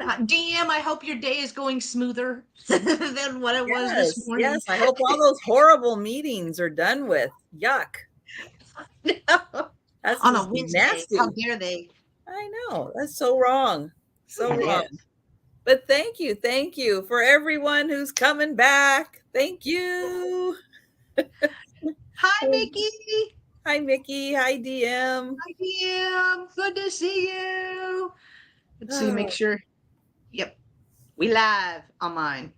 DM, I hope your day is going smoother than what it was this morning. Yes, I hope all those horrible meetings are done with. Yuck. That's On a just Wednesday. nasty. How dare they? I know. That's so wrong. So It wrong. is. But thank you for everyone who's coming back. Thank you. Hi, Mickey. Hi, Mickey. Hi, DM. Hi, DM. Good to see you. Let's see, make sure. Yep. We live on mine.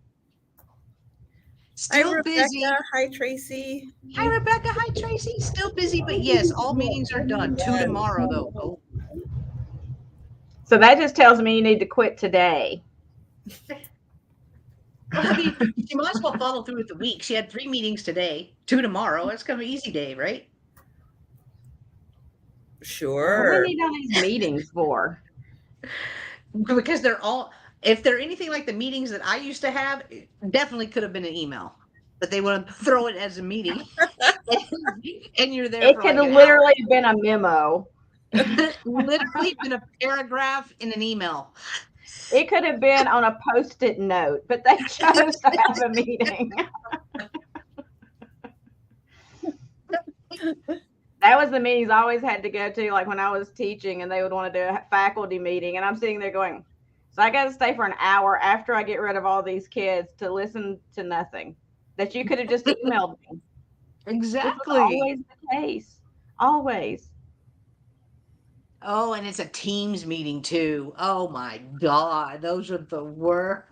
Still Hi, busy. Rebecca. Hi, Tracy. Hi, Rebecca. Hi, Tracy. Still busy, but yes, all meetings are done. 2 tomorrow, though. Oh. So that just tells me you need to quit today. Well, I mean, she might as well follow through with the week. She had 3 meetings today, 2 tomorrow. It's kind of an easy day, right? Sure. What do we need all these meetings for? Because they're all, if they're anything like the meetings that I used to have, it definitely could have been an email. But they want to throw it as a meeting. And you're there It for could like have an literally been a memo. hour. Literally been a paragraph in an email. It could have been on a Post-it note, but they chose to have a meeting. That was the meetings I always had to go to, like when I was teaching and they would want to do a faculty meeting. And I'm sitting there going, so I got to stay for an hour after I get rid of all these kids to listen to nothing that you could have just emailed me. Exactly. This was always the case. Always. Oh, and it's a Teams meeting too. Oh my God. Those are the worst.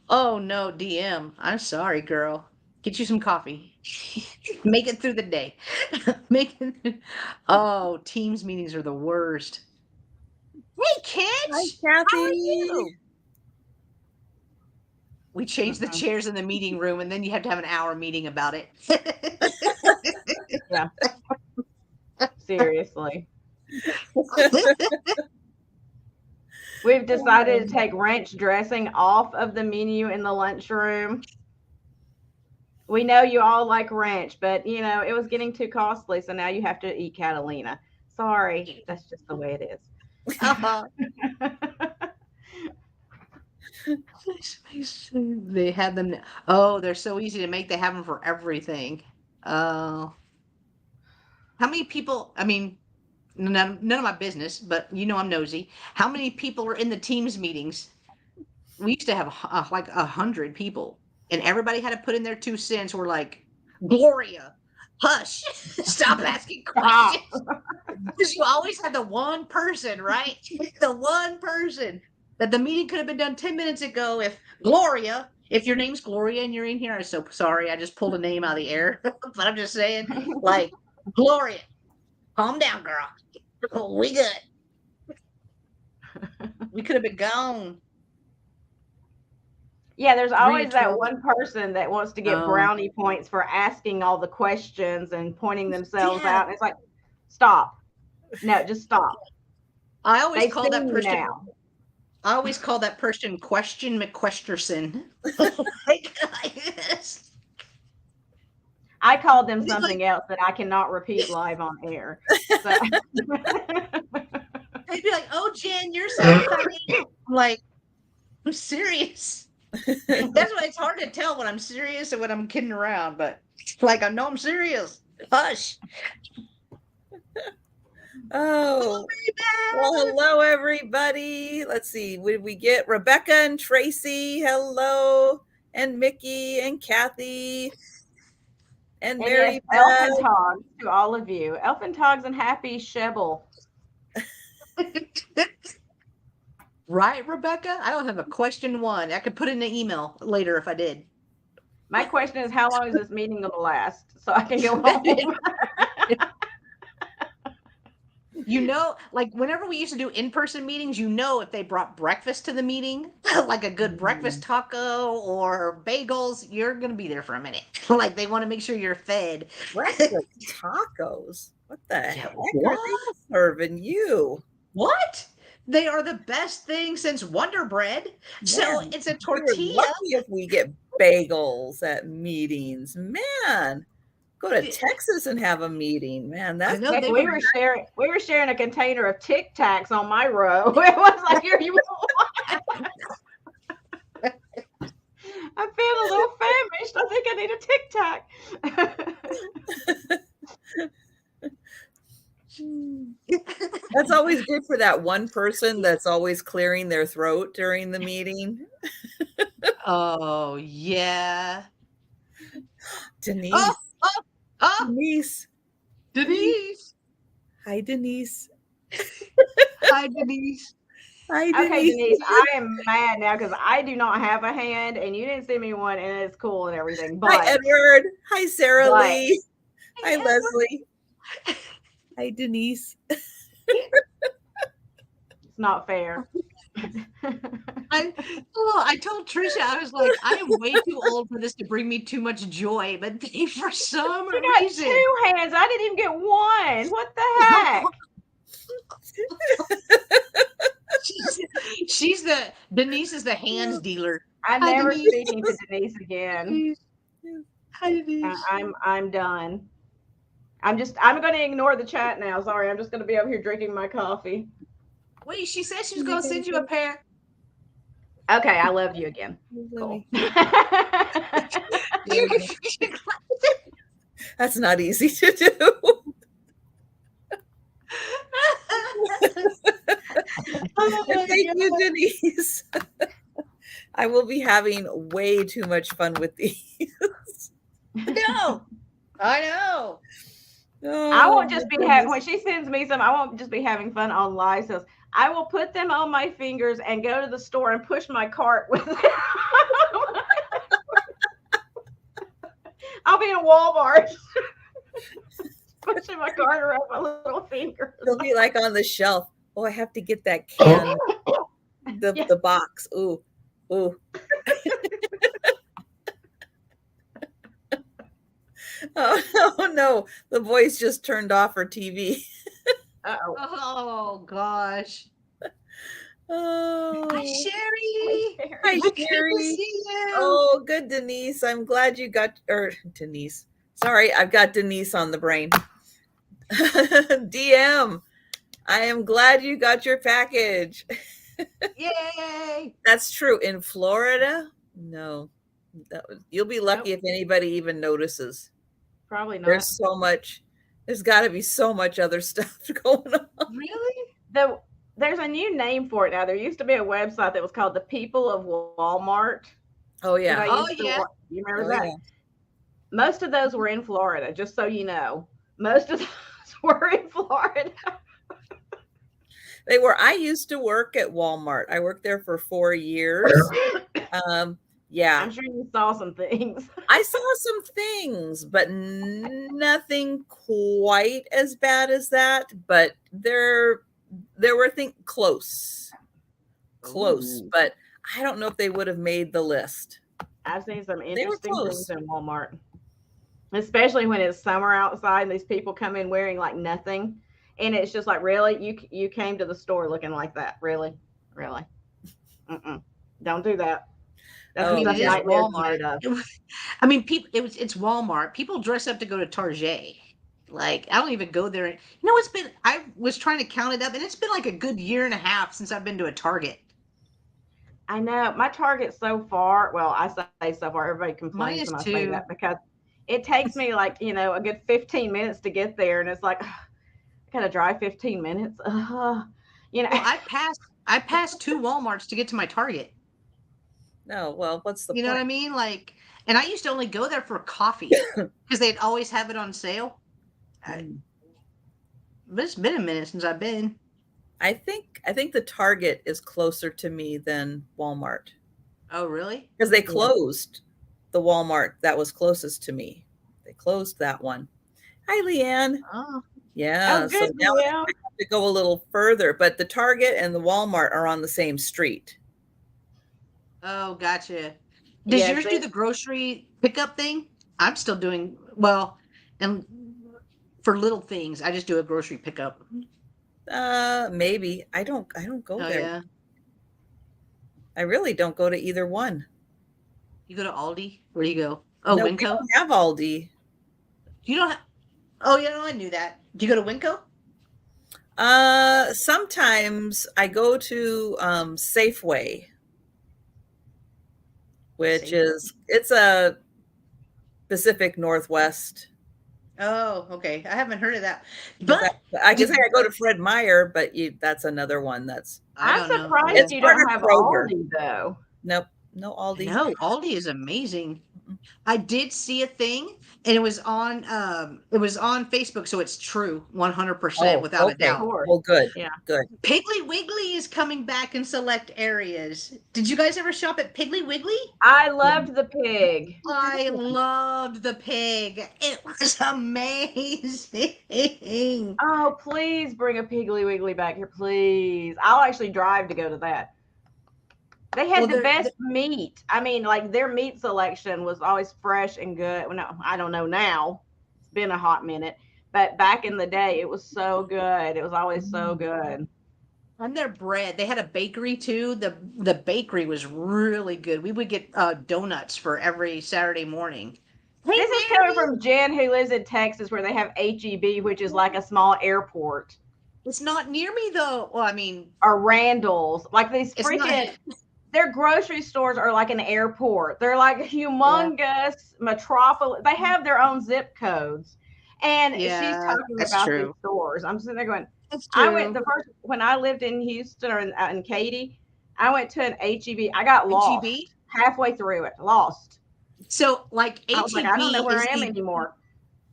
Oh no, DM. I'm sorry, girl. Get you some coffee. Make it through the day. Oh, Teams meetings are the worst. Hey, kids. Hi, How Kathy. are you? We changed the chairs in the meeting room, and then you have to have an hour meeting about it. Yeah. Seriously. We've decided to take ranch dressing off of the menu in the lunchroom. We know you all like ranch, but you know, it was getting too costly, so now you have to eat Catalina. Sorry, that's just the way it is. They had them. Oh, they're so easy to make. They have them for everything. How many people? I mean, none of my business, but you know I'm nosy. How many people are in the Teams meetings? We used to have like 100 people, and everybody had to put in their 2 cents. We're like, Gloria, hush, stop asking questions. Because you always had the one person, right? The one person that the meeting could have been done 10 minutes ago. If Gloria, if your name's Gloria and you're in here, I'm so sorry. I just pulled a name out of the air. But I'm just saying, like, Gloria, calm down, girl. We good. We could have been gone. Yeah, there's 3 always to that 12. one person that wants to get Oh. brownie points for asking all the questions and pointing themselves Yeah. out. And it's like, stop. No, just stop. I always They've call that seen you person. now. I always call that person Question McQuesterson. I called them something else that I cannot repeat live on air. So. They'd be like, "Oh, Jen, you're so funny." I'm like, I'm serious. That's why it's hard to tell when I'm serious and when I'm kidding around. But like, I know I'm serious. Hush. Oh, well, hello, everybody. Let's see. We get Rebecca and Tracy? Hello. And Mickey and Kathy. And Mary. Yes, Elfin Togs to all of you. Elfin Togs and happy Shebble. Right, Rebecca? I don't have a question one. I could put in an email later if I did. My question is, how long is this meeting going to last so I can go home? You know, like whenever we used to do in-person meetings, you know, if they brought breakfast to the meeting, like a good breakfast taco or bagels, you're going to be there for a minute. Like they want to make sure you're fed. Breakfast tacos? What the heck are they serving you? What? They are the best thing since Wonder Bread. So it's a tortilla. We're lucky if we get bagels at meetings. Man, Go to Texas and have a meeting, man. That's know Heck, they we were- were sharing a container of Tic Tacs on my row. It was like, here you I'm feeling a little famished. I think I need a Tic Tac. That's always good for that one person that's always clearing their throat during the meeting. Oh yeah. Denise. Oh, Denise. Denise. Hi, Denise. Hi, Denise. Hi, Okay, Denise. Denise, I am mad now because I do not have a hand and you didn't send me one and it's cool and everything. But Hi, Edward. Hi, Sarah But- Lee. Hi, Edward. Leslie. Hi, Denise. it's not fair. I told Trisha, I was like, I am way too old for this to bring me too much joy, but they, for some You got reason, 2 hands. I didn't even get one. What the heck? Denise is the hands dealer. I'm Hi, never Denise. speaking to Denise again. Hi, Denise. I'm done. I'm going to ignore the chat now. Sorry, I'm just going to be over here drinking my coffee. Wait, she said she was going to send you a pair. Okay, I love you again. Cool. That's not easy to do. Thank you, Denise. I will be having way too much fun with these. No, I know. I won't just be having when she sends me some. I won't just be having fun on live sales. I will put them on my fingers and go to the store and push my cart with them. I'll be in Walmart pushing my cart around my little fingers. They'll be like on the shelf. Oh, I have to get that can, Yeah. the box. Ooh, ooh. Oh no, the voice just turned off her TV. Uh-oh. Oh gosh. Oh, Hi, Sherry. hi, Good to Sherry. see you. Oh, good, Denise. I'm glad you got, Denise. Sorry, I've got Denise on the brain. DM, I am glad you got your package. Yay. That's true. In Florida, no. You'll be lucky if anybody even notices. Probably not. There's got to be so much other stuff going on. Really? There's a new name for it now. There used to be a website that was called the People of Walmart. Oh, yeah. that I Oh, used to yeah. wa- You remember Oh, that? yeah. Most of those were in Florida, just so you know. Most of those were in Florida. They were. I used to work at Walmart. I worked there for 4 years. Yeah. I'm sure you saw some things. I saw some things, but nothing quite as bad as that. But there were things close, Ooh. but I don't know if they would have made the list. I've seen some were interesting close. things in Walmart, especially when it's summer outside and these people come in wearing like nothing, and it's just like, really, you came to the store looking like that, really? Don't do that. That's Oh, what it stuff is nightmares are Walmart. made of. I mean, it's Walmart. People dress up to go to Target. Like, I don't even go there. You know, I was trying to count it up, and it's been like a good year and a half since I've been to a Target. I know my Target so far. Well, I say so far. Everybody Mine complains is when I say too. that because it takes me like a good 15 minutes to get there, and it's like I gotta drive 15 minutes. Well, I passed 2 Walmarts to get to my Target. No, well, what's the You know point? what I mean? Like, and I used to only go there for coffee because they'd always have it on sale. But it's been a minute since I've been. I think the Target is closer to me than Walmart Oh, really? because they closed the Walmart that was closest to me. They closed that one. Hi, Leanne. Oh, Yeah, Oh, so good. now I Yeah. have to go a little further, but the Target and the Walmart are on the same street. oh, gotcha. Does Yeah, yours see? do the grocery pickup thing? I'm still doing well, and for little things, I just do a grocery pickup. Maybe I don't go Oh there. yeah, I really don't go to either one. you go to Aldi. Where do you go? Oh, No, we Winco. don't have Aldi. You don't have, oh, yeah, no, I knew that. Do you go to Winco? Sometimes I go to Safeway, which Safeway. it's a Pacific Northwest. Oh, okay. I haven't heard of that. In fact, I can say did- I go to Fred Meyer, but that's another one that's I I'm don't know. surprised It's you part don't of have Kroger. Aldi though. nope, no Aldi. No, Aldi is amazing. Mm-mm. I did see a thing, and it was on Facebook, so it's true, 100% without a okay. doubt. course. Well, good. Yeah. Good. Piggly Wiggly is coming back in select areas. Did you guys ever shop at Piggly Wiggly? I loved the pig. I loved the pig. It was amazing. Oh, please bring a Piggly Wiggly back here, please. I'll actually drive to go to that. They had Well, the best meat. I mean, like their meat selection was always fresh and good. Well, no, I don't know now. It's been a hot minute. But back in the day, it was so good. It was always so good. And their bread, they had a bakery too. The bakery was really good. We would get donuts for every Saturday morning. Hey, This is coming from Jen, who lives in Texas, where they have HEB, which is like a small airport, it's not near me though. Well, I mean, or Randall's. Like these it's freaking, not. their grocery stores are like an airport. They're like humongous metropolis. They have their own zip codes. And she's Yeah, talking that's about true. these stores. I'm sitting there going, That's I true. went the first when I lived in Houston or in Katy, I went to an HEB. I got lost HEB. halfway through it. Lost. So like I was like, I don't know where I is am anymore.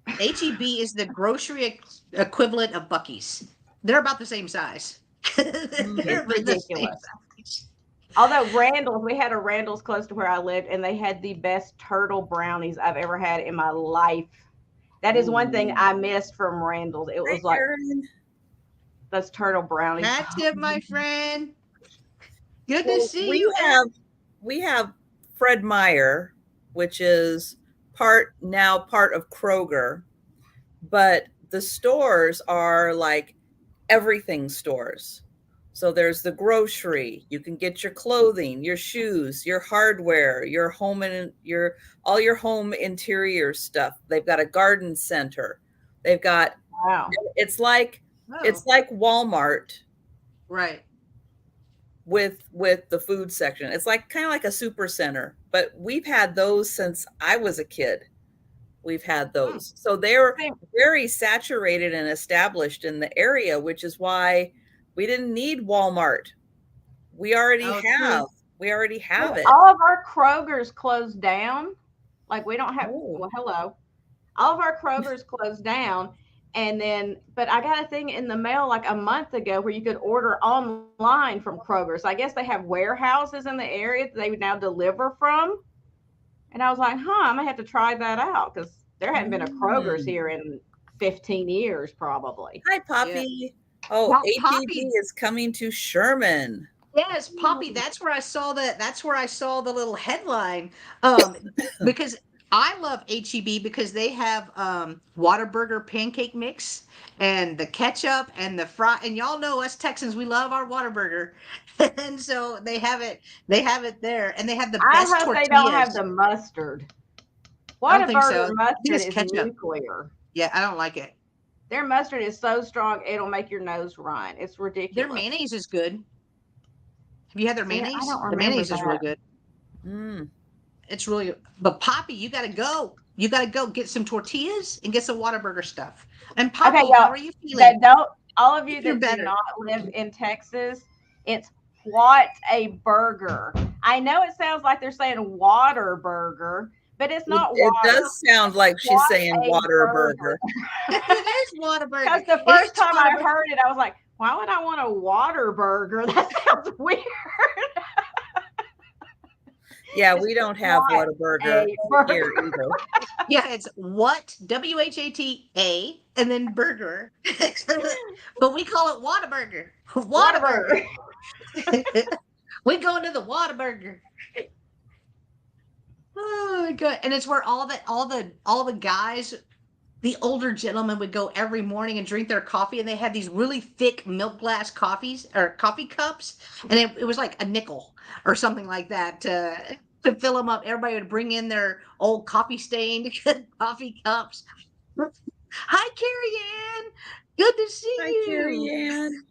HEB is the grocery equivalent of Buc-ee's. They're about the same size. They're It's about the same ridiculous. size. Although Randall's, we had a Randall's close to where I lived, and they had the best turtle brownies I've ever had in my life. That is one thing I missed from Randall's. It was like those turtle brownies. That's it, my friend. Good to Well, see you. we have Fred Meyer, which is part of Kroger, but the stores are like everything stores. So there's the grocery. You can get your clothing, your shoes, your hardware, your home and all your home interior stuff. They've got a garden center. They've got Wow. it's like Walmart Right. with the food section. It's like kind of like a super center, but we've had those since I was a kid. We've had those. So they're very saturated and established in the area, which is why we didn't need Walmart. We already have it. All of our Kroger's closed down. Like we don't have well, hello. All of our Kroger's closed down. And then, but I got a thing in the mail like a month ago where you could order online from Kroger. So I guess they have warehouses in the area that they would now deliver from. And I was like, I'm gonna have to try that out because there hadn't been a Kroger's here in 15 years, probably. Hi, Poppy. Yeah. Oh, well, HEB is coming to Sherman. Yes, Poppy. That's where I saw the little headline. Because I love HEB because they have Whataburger pancake mix and the ketchup and the fry. And y'all know us Texans, we love our Whataburger, and so they have it there, and they have the best tortillas. They don't have the mustard. Whataburger mustard is ketchup. Nuclear. Yeah, I don't like it. Their mustard is so strong it'll make your nose run. It's ridiculous. Their mayonnaise is good. Have you had their mayonnaise? The mayonnaise is really good. It's really good. But Poppy, you gotta go. You gotta go get some tortillas and get some Whataburger stuff. And Poppy, how are you feeling? All of you that do not live in Texas, it's what a burger. I know it sounds like they're saying water burger, but it's not water. It does sound like she's saying water burger. It is Whataburger. Because the first time I heard it, I was like, why would I want a water burger? That sounds weird. Yeah, we don't have Whataburger here either. Yeah, it's what? WHATA and then burger. But we call it Whataburger. Whataburger. We go into the Whataburger. Oh my god. And it's where all the guys, the older gentlemen, would go every morning and drink their coffee, and they had these really thick milk glass coffee cups, and it was like a nickel or something like that to fill them up. Everybody would bring in their old coffee stained coffee cups. Hi, Carrie Ann. Good to see Hi, you. Carrie Ann.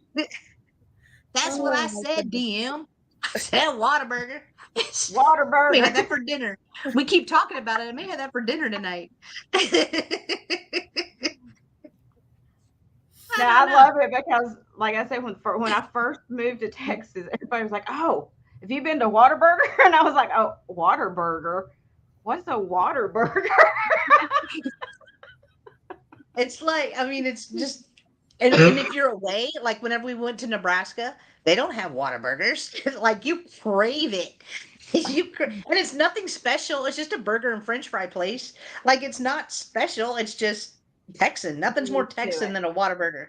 That's what I Oh, my said, goodness. DM. I said Whataburger. We Waterburger. had that for dinner. We keep talking about it. I may have that for dinner tonight. No, I love it because, like I said, when I first moved to Texas, everybody was like, "Oh, have you been to Waterburger?" And I was like, "Oh, Waterburger? What's a Waterburger?" It's like, I mean, it's just, and if you're away, like whenever we went to Nebraska, they don't have Whataburgers. Like you crave it. And it's nothing special. It's just a burger and French fry place. Like it's not special. It's just Texan. Nothing's more Used to Texan it. than a Whataburger.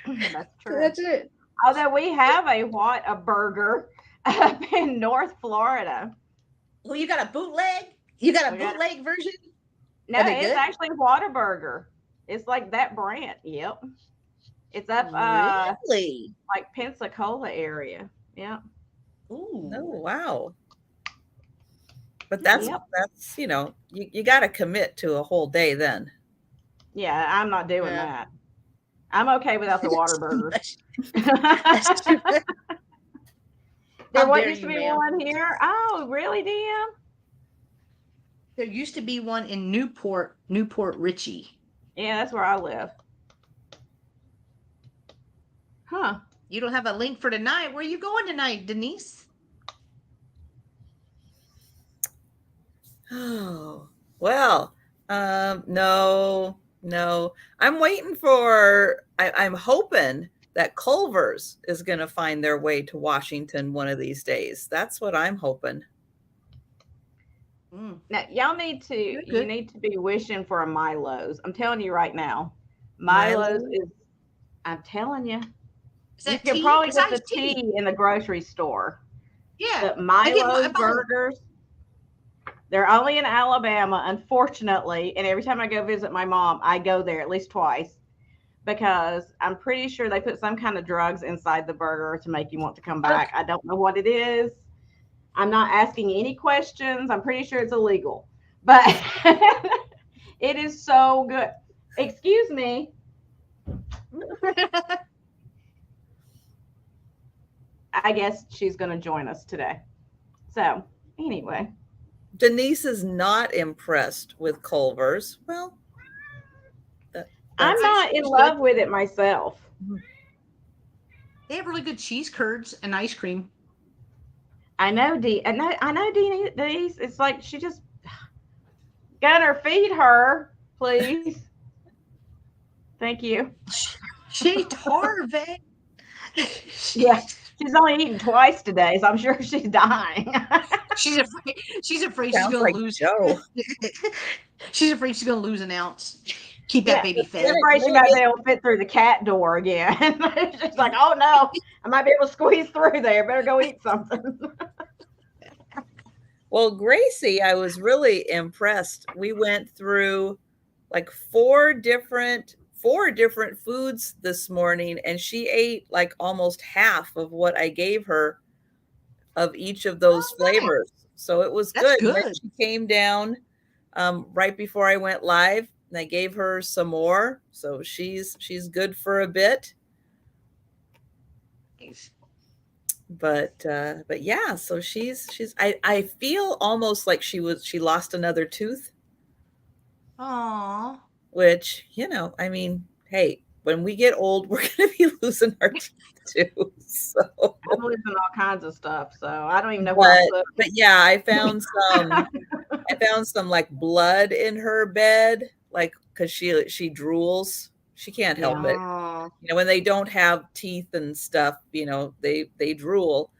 That's true. That's it. Although we have a burger up in North Florida. Well, you got a bootleg? You got a We got bootleg version? No, Are they it's good? actually Whataburger. It's like that brand. Yep. It's up Really? like Pensacola area. Yep. Ooh. Oh, wow. But that's Yep. you got to commit to a whole day then. Yeah, I'm not doing Yeah. that. I'm okay without the Whataburger. That's too much. There How dare used to you, be ma'am. one here. Oh, really, DM? There used to be one in Newport Richie. Yeah, that's where I live. Huh. You don't have a link for tonight. Where are you going tonight, Denise? Oh, well, no. I'm waiting for, I'm hoping that Culver's is going to find their way to Washington one of these days. That's what I'm hoping. Now, y'all need to, You're you good. need to be wishing for a Milo's. I'm telling you right now. Milo's Milo? is, I'm telling you. Is You that can tea? probably It's get the iced tea. tea in the grocery store. Yeah. But I get Milo's I buy- burgers, they're only in Alabama, unfortunately. And every time I go visit my mom, I go there at least twice because I'm pretty sure they put some kind of drugs inside the burger to make you want to come back. I don't know what it is. I'm not asking any questions. I'm pretty sure it's illegal, but it is so good. Excuse me. I guess she's going to join us today. So, anyway. Denise is not impressed with Culver's. Well, I'm not in love with it myself. They have really good cheese curds and ice cream. I know Denise. It's like she just Gunner, feed her, please. Thank you. She Harvey. Yeah, she's only eaten twice today, so I'm sure she's dying. She's afraid. She's afraid Sounds she's going like to lose. Joe. She's afraid she's going to lose an ounce. Keep that baby fed. She's afraid she might be able to fit through the cat door again. She's like, oh no, I might be able to squeeze through there. Better go eat something. Well, Gracie, I was really impressed. We went through like four different foods this morning, and she ate like almost half of what I gave her of each of those flavors. So it was That's good. good. Then she came down right before I went live, and I gave her some more. So she's good for a bit. But yeah, so she's I feel almost like she lost another tooth. Aww. Which, I mean, hey, when we get old, we're gonna be losing our teeth too. So I'm losing all kinds of stuff, so I don't even know where I'm but yeah, I found some like blood in her bed, like because she drools. She can't help it. Aww. When they don't have teeth and stuff, they drool.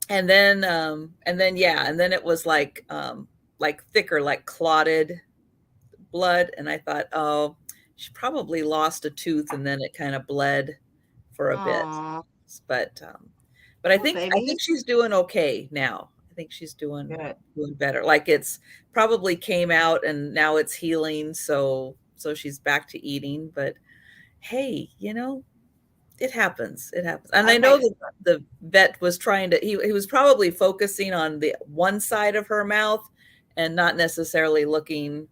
And then it was like thicker, like clotted blood. And I thought, oh, she probably lost a tooth and then it kind of bled for a Aww. bit. But I think she's doing okay now. I think she's doing better. Like it's probably came out and now it's healing. So she's back to eating. But hey, it happens. It happens. And I know that the vet was trying to, he was probably focusing on the one side of her mouth and not necessarily looking,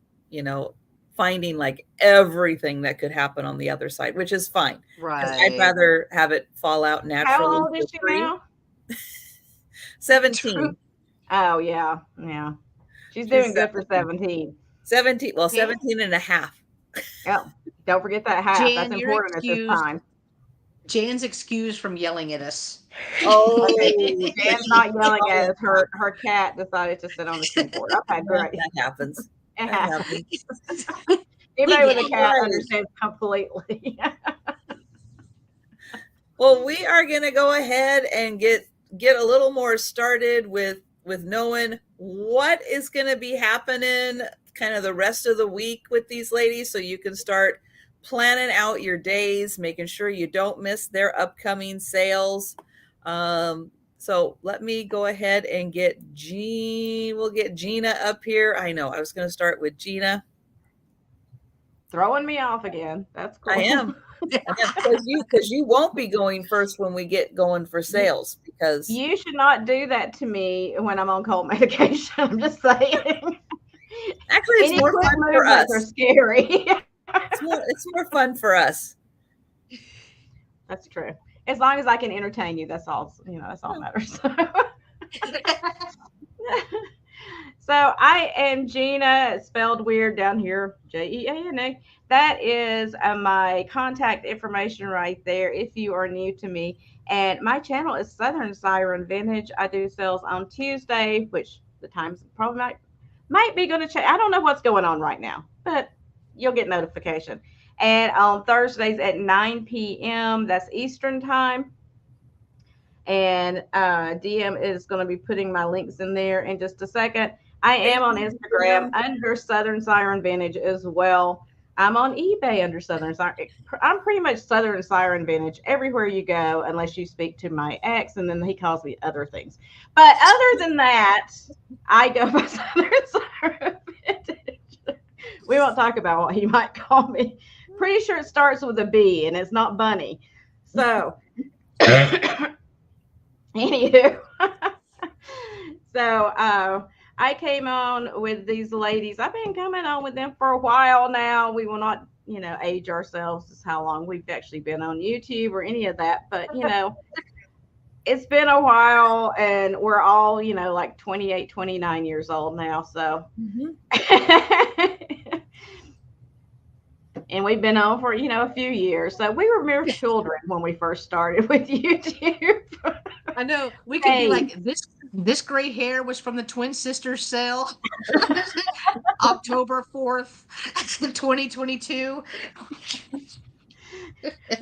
finding like everything that could happen on the other side, which is fine. Because I'd Right. rather have it fall out naturally. How old is for she free. now? 17. True. Oh, yeah. She's doing good for 17. 17. Well, Yeah. 17 and a half. Oh, don't forget that half. Jan, That's you're important at this excused. time. Jan's excused from yelling at us. Oh, Jan's not yelling at us. Her cat decided to sit on the keyboard. Okay, great. that happens. It That happens. happens. Anybody with a cat Right. understands completely. Well, we are going to go ahead and get a little more started with knowing what is going to be happening kind of the rest of the week with these ladies, so you can start planning out your days, making sure you don't miss their upcoming sales. So let me go ahead and we'll get Gina up here. I know I was going to start with Gina. Throwing me off again. That's cool. I am. Because you won't be going first when we get going for sales, because You should not do that to me when I'm on cold medication. I'm just saying. actually it's Any more quick fun for us. movements are scary. It's more fun for us. That's true. As long as I can entertain you, that's all. That's all that matters. So I am Gina, spelled weird down here, Jeana. That is my contact information right there if you are new to me. And my channel is Southern Siren Vintage. I do sales on Tuesday, which the times probably might be going to change. I don't know what's going on right now, but you'll get notification. And on Thursdays at 9 p.m., that's Eastern time. And DM is going to be putting my links in there in just a second. I am on Instagram under Southern Siren Vintage as well. I'm on eBay under Southern Siren. I'm pretty much Southern Siren Vintage everywhere you go, unless you speak to my ex, and then he calls me other things. But other than that, I go by Southern Siren Vintage. We won't talk about what he might call me. Pretty sure it starts with a B, and it's not Bunny. So, anywho, so I came on with these ladies. I've been coming on with them for a while now. We will not, age ourselves as how long we've actually been on YouTube or any of that. But, it's been a while, and we're all, like 28, 29 years old now. So, and we've been on for, a few years. So we were mere children when we first started with YouTube. I know. We could be like, this gray hair was from the Twin Sisters sale. October 4th, 2022.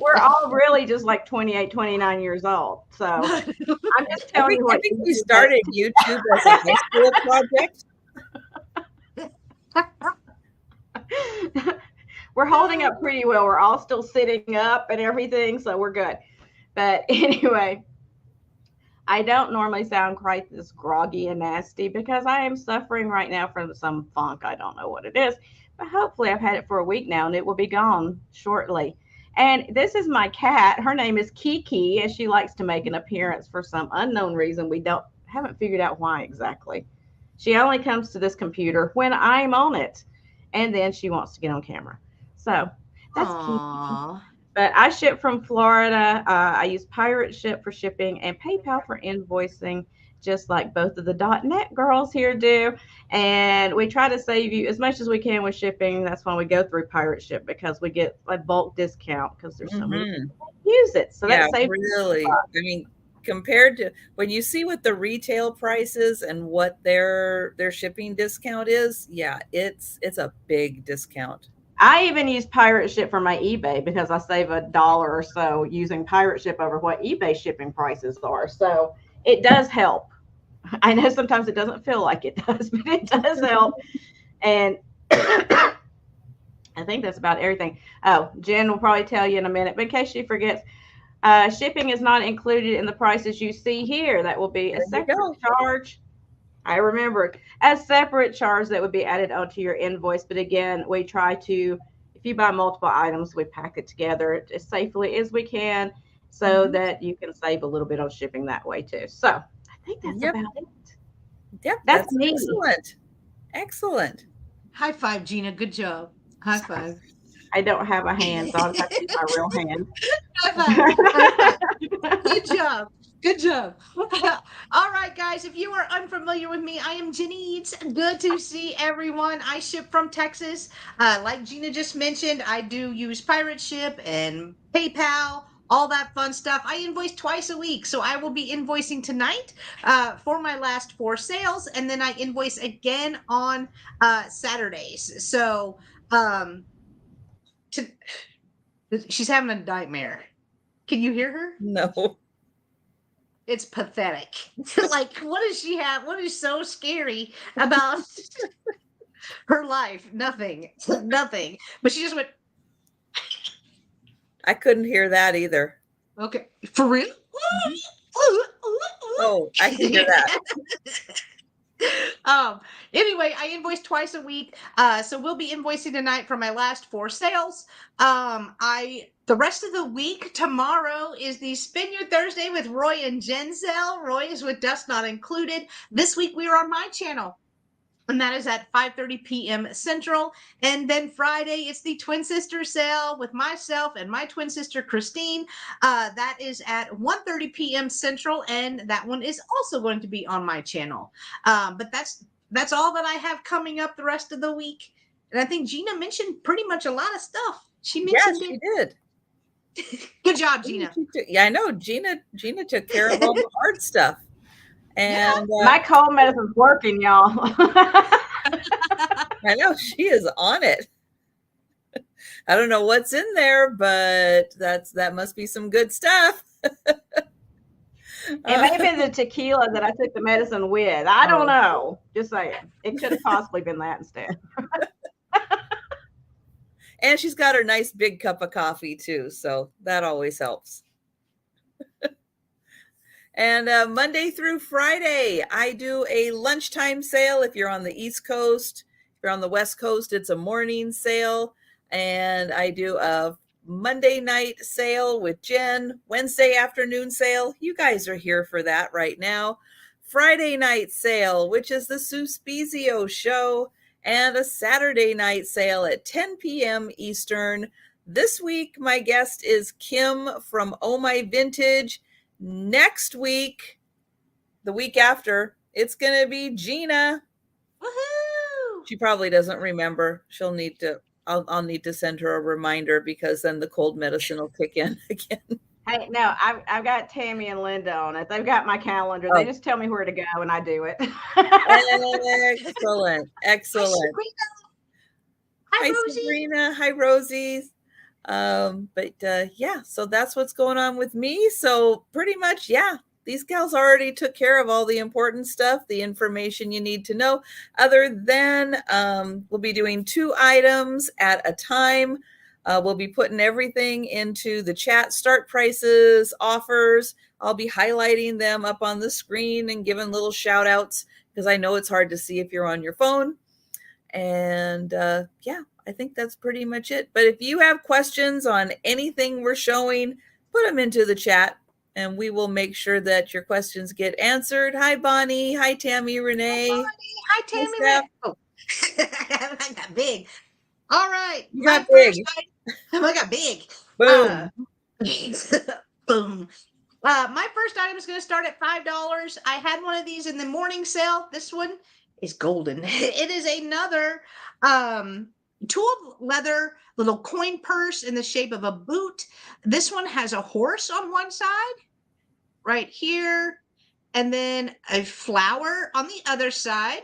We're all really just like 28, 29 years old. So I'm just telling you what. I think we started YouTube as a high school project. We're holding up pretty well. We're all still sitting up and everything, so we're good. But anyway, I don't normally sound quite this groggy and nasty because I am suffering right now from some funk. I don't know what it is, but hopefully I've had it for a week now and it will be gone shortly. And this is my cat. Her name is Kiki, and she likes to make an appearance for some unknown reason. We haven't figured out why exactly. She only comes to this computer when I'm on it, and then she wants to get on camera. So that's Kiki. But I ship from Florida. I use Pirate Ship for shipping and PayPal for invoicing, just like both of the .net girls here do. And we try to save you as much as we can with shipping. That's why we go through Pirate Ship, because we get a bulk discount because there's so many people that use it. So that saves really. I mean, compared to when you see what the retail price is and what their shipping discount is, yeah, it's a big discount. I even use Pirate Ship for my eBay because I save $1 or so using Pirate Ship over what eBay shipping prices are. So it does help. I know sometimes it doesn't feel like it does, but it does help. And I think that's about everything. Oh, Jen will probably tell you in a minute, but in case she forgets, shipping is not included in the prices you see here. That will be a separate charge. I remembered, a separate charge that would be added onto your invoice. But again, we try to, if you buy multiple items, we pack it together as safely as we can so that you can save a little bit on shipping that way too. So I think that's about it. Yep, that's me. Excellent. High five, Gina. Good job. High five. I don't have a hand, so I'll just have to use my real hand. High five. High five. Good job. Good job. All right, guys. If you are unfamiliar with me, I am Jenny Eats. Good to see everyone. I ship from Texas. Like Gina just mentioned, I do use Pirate Ship and PayPal, all that fun stuff. I invoice twice a week, so I will be invoicing tonight for my last 4 sales, and then I invoice again on Saturdays. So, to, she's having a nightmare. Can you hear her? No. It's pathetic. Like, what does she have? What is so scary about her life? Nothing. Nothing. But she just went, I couldn't hear that either. okay. For real? Oh, I can hear that. Anyway, I invoice twice a week. So we'll be invoicing tonight for my last 4 sales. The rest of the week, tomorrow is the Spin Your Thursday with Roy and Jen sale. Roy is with Dust Not Included. This week we are on my channel, and that is at 5:30 p.m. Central. And then Friday, it's the Twin Sister sale with myself and my twin sister, Christine. That is at 1:30 p.m. Central, and that one is also going to be on my channel. But that's all that I have coming up the rest of the week. And I think Gina mentioned pretty much a lot of stuff. She mentioned She did. Good job, Gina. Yeah, I know. Gina took care of all the hard stuff. And my cold medicine's working, y'all. I know she is on it. I don't know what's in there, but that must be some good stuff. It may have been the tequila that I took the medicine with. I don't know. Just saying. It could have possibly been that instead. And she's got her nice big cup of coffee too, so that always helps. And Monday through Friday, I do a lunchtime sale. If you're on the East Coast, if you're on the West Coast, it's a morning sale. And I do a Monday night sale with Jen, Wednesday afternoon sale. You guys are here for that right now. Friday night sale, which is the Sue Spezio show, and a Saturday night sale at 10 p.m. Eastern. This week, my guest is Kim from Oh My Vintage. Next week, the week after, it's going to be Gina. Woohoo! She probably doesn't remember. She'll need to, I'll need to send her a reminder, because then the cold medicine will kick in again. Hey, no, I've got Tammy and Linda on it. They've got my calendar. They just tell me where to go and I do it. Excellent. Excellent. Hi, Hi, Rosie. Sabrina. Hi, Rosie. Yeah, so that's what's going on with me. So pretty much, yeah, these gals already took care of all the important stuff, the information you need to know, other than we'll be doing 2 items at a time. We'll be putting everything into the chat, start prices, offers. I'll be highlighting them up on the screen and giving little shout outs, because I know it's hard to see if you're on your phone. And yeah, I think that's pretty much it. But if you have questions on anything we're showing, put them into the chat and we will make sure that your questions get answered. Hi, Bonnie. Hi, Tammy Renee. Hi, Bonnie. Hi, Tammy. Oh. I got big. All right. You got big. I got big. Boom. Boom. My first item is going to start at $5. I had one of these in the morning sale. This one is golden. It is another tooled leather little coin purse in the shape of a boot. This one has a horse on one side, right here, and then a flower on the other side,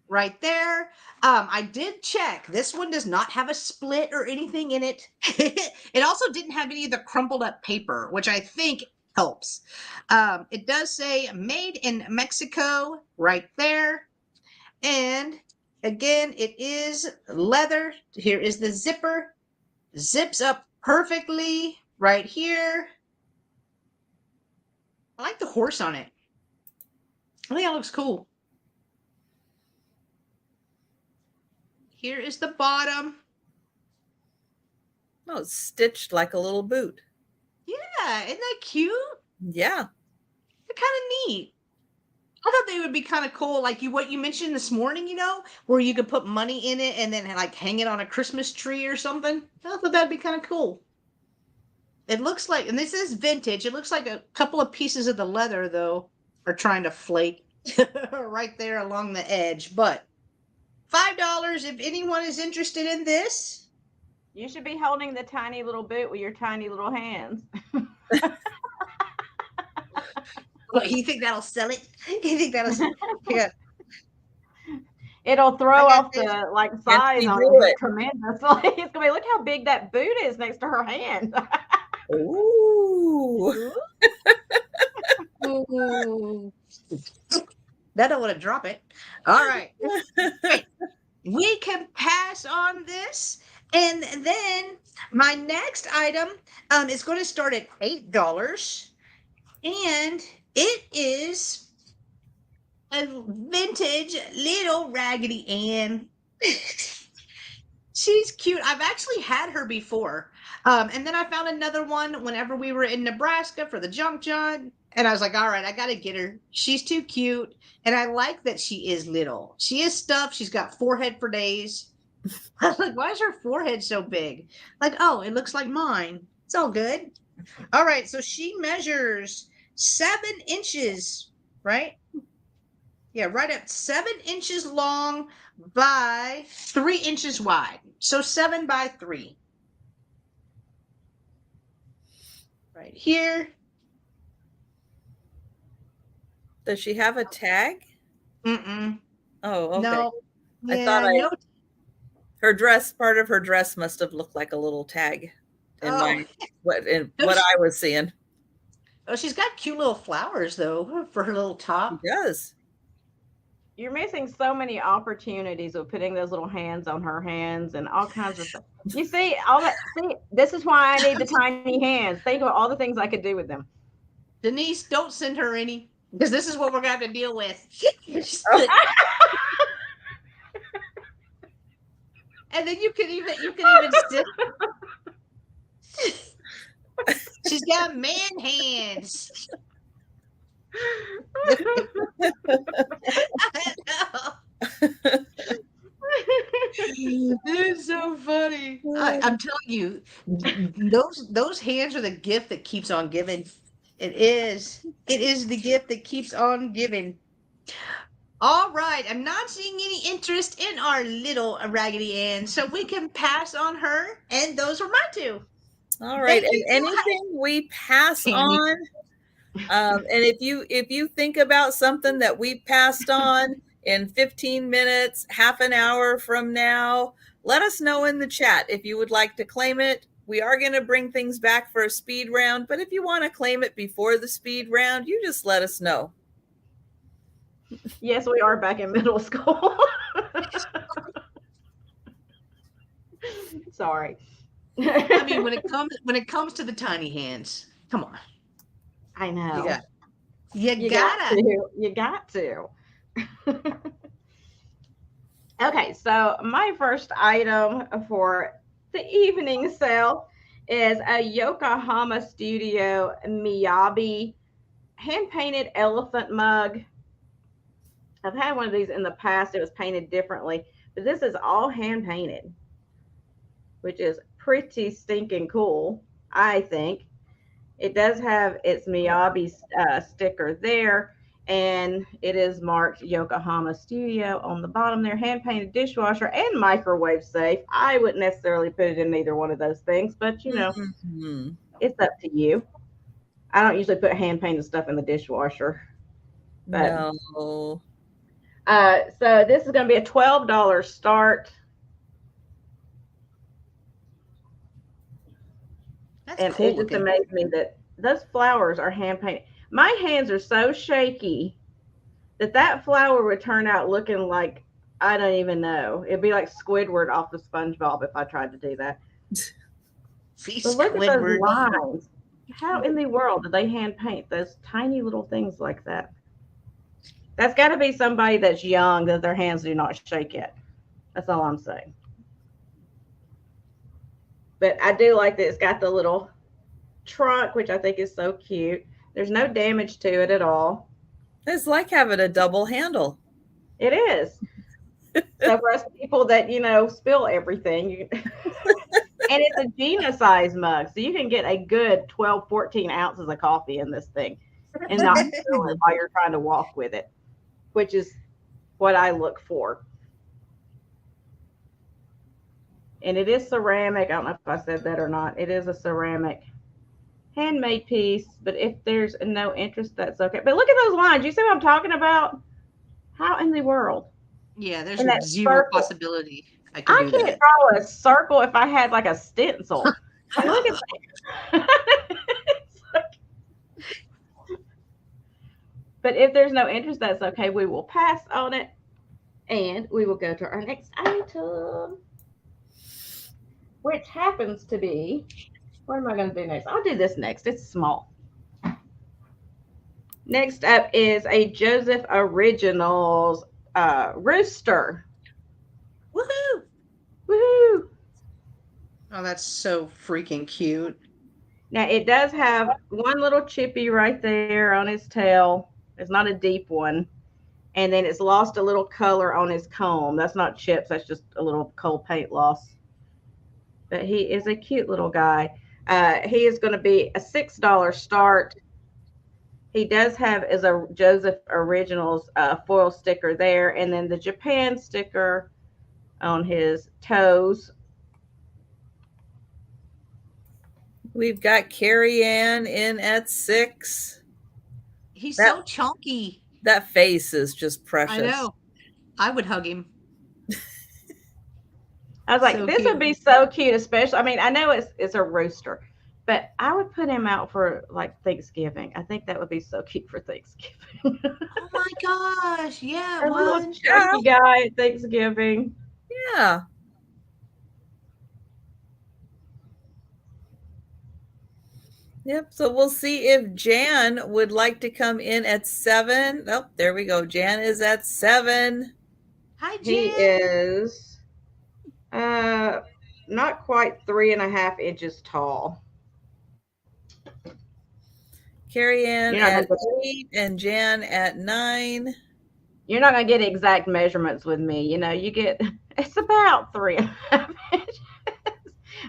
right there. I did check. This one does not have a split or anything in it. It also didn't have any of the crumpled up paper, which I think helps. It does say made in Mexico right there. And again, it is leather. Here is the zipper. Zips up perfectly right here. I like the horse on it. I think that looks cool. Here is the bottom. Oh, it's stitched like a little boot. Yeah, isn't that cute? Yeah. They're kind of neat. I thought they would be kind of cool, like what you mentioned this morning, where you could put money in it and then like hang it on a Christmas tree or something. I thought that'd be kind of cool. It looks like, and this is vintage. It looks like a couple of pieces of the leather though are trying to flake right there along the edge. But $5 if anyone is interested in this. You should be holding the tiny little boot with your tiny little hands. What, you think that'll sell it? You think that'll sell it? Yeah. It'll throw off this. the like size on it tremendously. It's gonna be, look how big that boot is next to her hand. Ooh. Ooh. I don't want to drop it. All right. We can pass on this. And then my next item is going to start at $8. And it is a vintage little Raggedy Ann. She's cute. I've actually had her before. And then I found another one whenever we were in Nebraska for the Junk John. And I was like, all right, I got to get her. She's too cute. And I like that she is little. She is stuffed. She's got forehead for days. I was like, why is her forehead so big? Like, oh, it looks like mine. It's all good. All right. So she measures 7 inches, right? Yeah, right at 7 inches long by 3 inches wide. So 7 by 3. Right here. Does she have a tag? Mm-mm. Oh, okay. No. I thought her dress, part of her dress must have looked like a little tag in what I was seeing. Oh, she's got cute little flowers though for her little top. She does. You're missing so many opportunities of putting those little hands on her hands and all kinds of stuff. You see, all that. See, this is why I need the tiny hands. Think of all the things I could do with them. Denise, don't send her any, because this is what we're going to have to deal with. And then you can even sit. She's got man hands. It's so funny. I'm telling you, those hands are the gift that keeps on giving. It is the gift that keeps on giving. All right, I'm not seeing any interest in our little Raggedy Ann, so we can pass on her. And those were my two. All right, and anything we pass on, and if you think about something that we passed on in 15 minutes, half an hour from now, let us know in the chat if you would like to claim it. We are going to bring things back for a speed round, but if you want to claim it before the speed round, you just let us know. Yes, we are back in middle school. Sorry. I mean, when it comes to the tiny hands, come on. I know. You gotta. You got to. Okay, so my first item for the evening sale is a Yokohama Studio Miyabi hand-painted elephant mug. I've had one of these in the past. It was painted differently, but this is all hand-painted, which is pretty stinking cool, I think. It does have its Miyabi sticker there, and it is marked Yokohama Studio on the bottom there. Hand-painted dishwasher and microwave safe. I wouldn't necessarily put it in either one of those things, but you know, it's up to you. I don't usually put hand-painted stuff in the dishwasher. But, no. So this is going to be a $12 start. And cool, it just amazed me that those flowers are hand painted. My hands are so shaky that flower would turn out looking like, I don't even know. It'd be like Squidward off of SpongeBob if I tried to do that. But look at those lines. How in the world did they hand paint those tiny little things like that? That's got to be somebody that's young that their hands do not shake yet. That's all I'm saying. But I do like that it's got the little trunk, which I think is so cute. There's no damage to it at all. It's like having a double handle. It is. So for us people that, spill everything, and it's a Gina size mug, so you can get a good 12, 14 ounces of coffee in this thing and not spill it while you're trying to walk with it, which is what I look for. And it is ceramic. I don't know if I said that or not. It is a ceramic handmade piece, but if there's no interest, that's okay. But look at those lines. You see what I'm talking about? How in the world? Yeah, there's And that zero circle. possibility I I could do can't that. draw a circle if I had like a stencil. Look at that. But if there's no interest, that's okay. We will pass on it. And we will go to our next item, which happens to be, what am I going to do next? I'll do this next. It's small. Next up is a Joseph Originals rooster. Woohoo! Woohoo! Oh, that's so freaking cute. Now, it does have one little chippy right there on his tail. It's not a deep one. And then it's lost a little color on his comb. That's not chips. That's just a little cold paint loss. But he is a cute little guy. He is going to be a $6 start. He does have as a Joseph Originals foil sticker there, and then the Japan sticker on his toes. We've got Carrie Ann in at 6. He's so chunky. That face is just precious. I know. I would hug him. I was like, so this would be so cute, especially. I mean, I know it's a rooster, but I would put him out for like Thanksgiving. I think that would be so cute for Thanksgiving. Oh my gosh. Yeah. A little chunky guy at Thanksgiving. Yeah. Yep. So we'll see if Jan would like to come in at 7. Oh, there we go. Jan is at 7. Hi, Jan. He is not quite 3.5 inches tall. Carrie Ann at 8 and Jan at 9. You're not going to get exact measurements with me. You get, it's about 3.5 inches.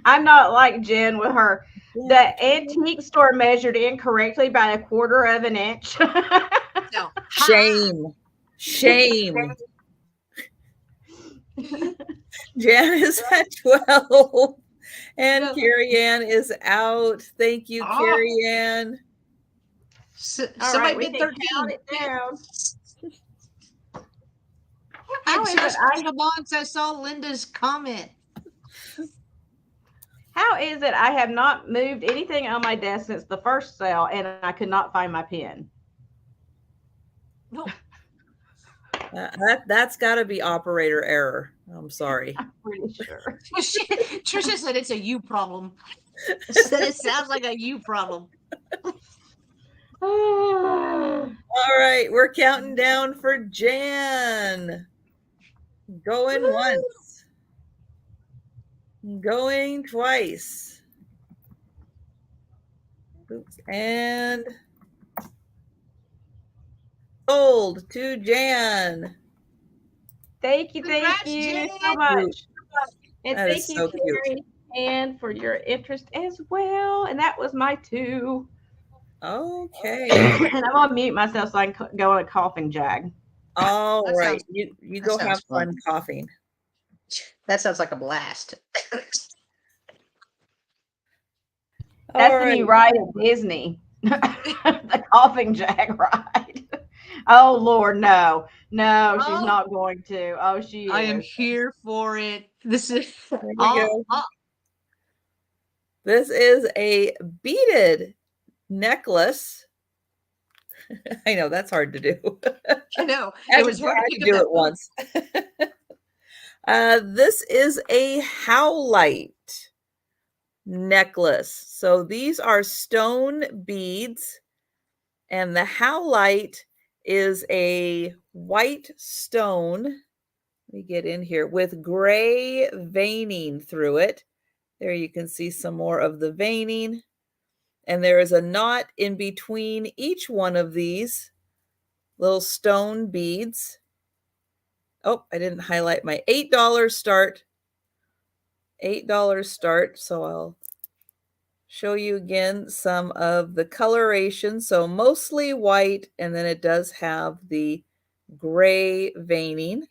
I'm not like Jen with her. The antique store measured incorrectly by 1/4 of an inch. No. Shame. Jan is at 12 and Carrie Ann is out. Thank you, Carrie Ann. Somebody bid 13. Count it down. I saw Linda's comment. How is it I have not moved anything on my desk since the first sale and I could not find my pen? No. That's got to be operator error. I'm sorry. I'm pretty sure. Trisha said it's a you problem. Said it sounds like a you problem. All right, we're counting down for Jan. Going once. Going twice. Oops. And sold to Jan. Thank you so much. And that thank you, Carrie Ann, for your interest as well. And that was my 2. Okay. And I'm gonna mute myself so I can go on a coughing jag. All right. You go have fun coughing. That sounds like a blast. That's the new ride at Disney. The coughing jag ride. Oh Lord, no. No, she's not going to. Oh, she is. I am here for it. This is This is a beaded necklace. I know that's hard to do. I know. It was hard to do it once. This is a howlite necklace. So these are stone beads, and the howlite is a white stone. Let me get in here with gray veining through it. There you can see some more of the veining. And there is a knot in between each one of these little stone beads. Oh, I didn't highlight my $8 start. $8 start. So I'll show you again some of the coloration. So mostly white, and then it does have the gray veining.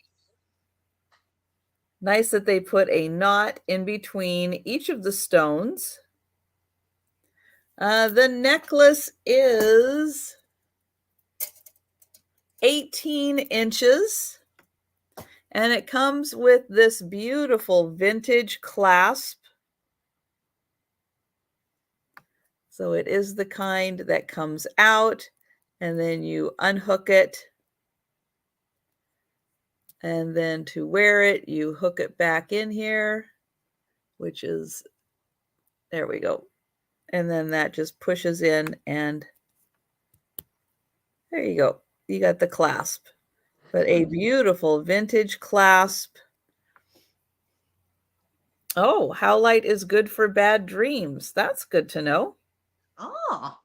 Nice that they put a knot in between each of the stones. The necklace is 18 inches, and it comes with this beautiful vintage clasp. So it is the kind that comes out, and then you unhook it. And then to wear it, you hook it back in here, which is, there we go. And then that just pushes in, and there you go. You got the clasp, but a beautiful vintage clasp. Oh, howlite is good for bad dreams. That's good to know. Oh.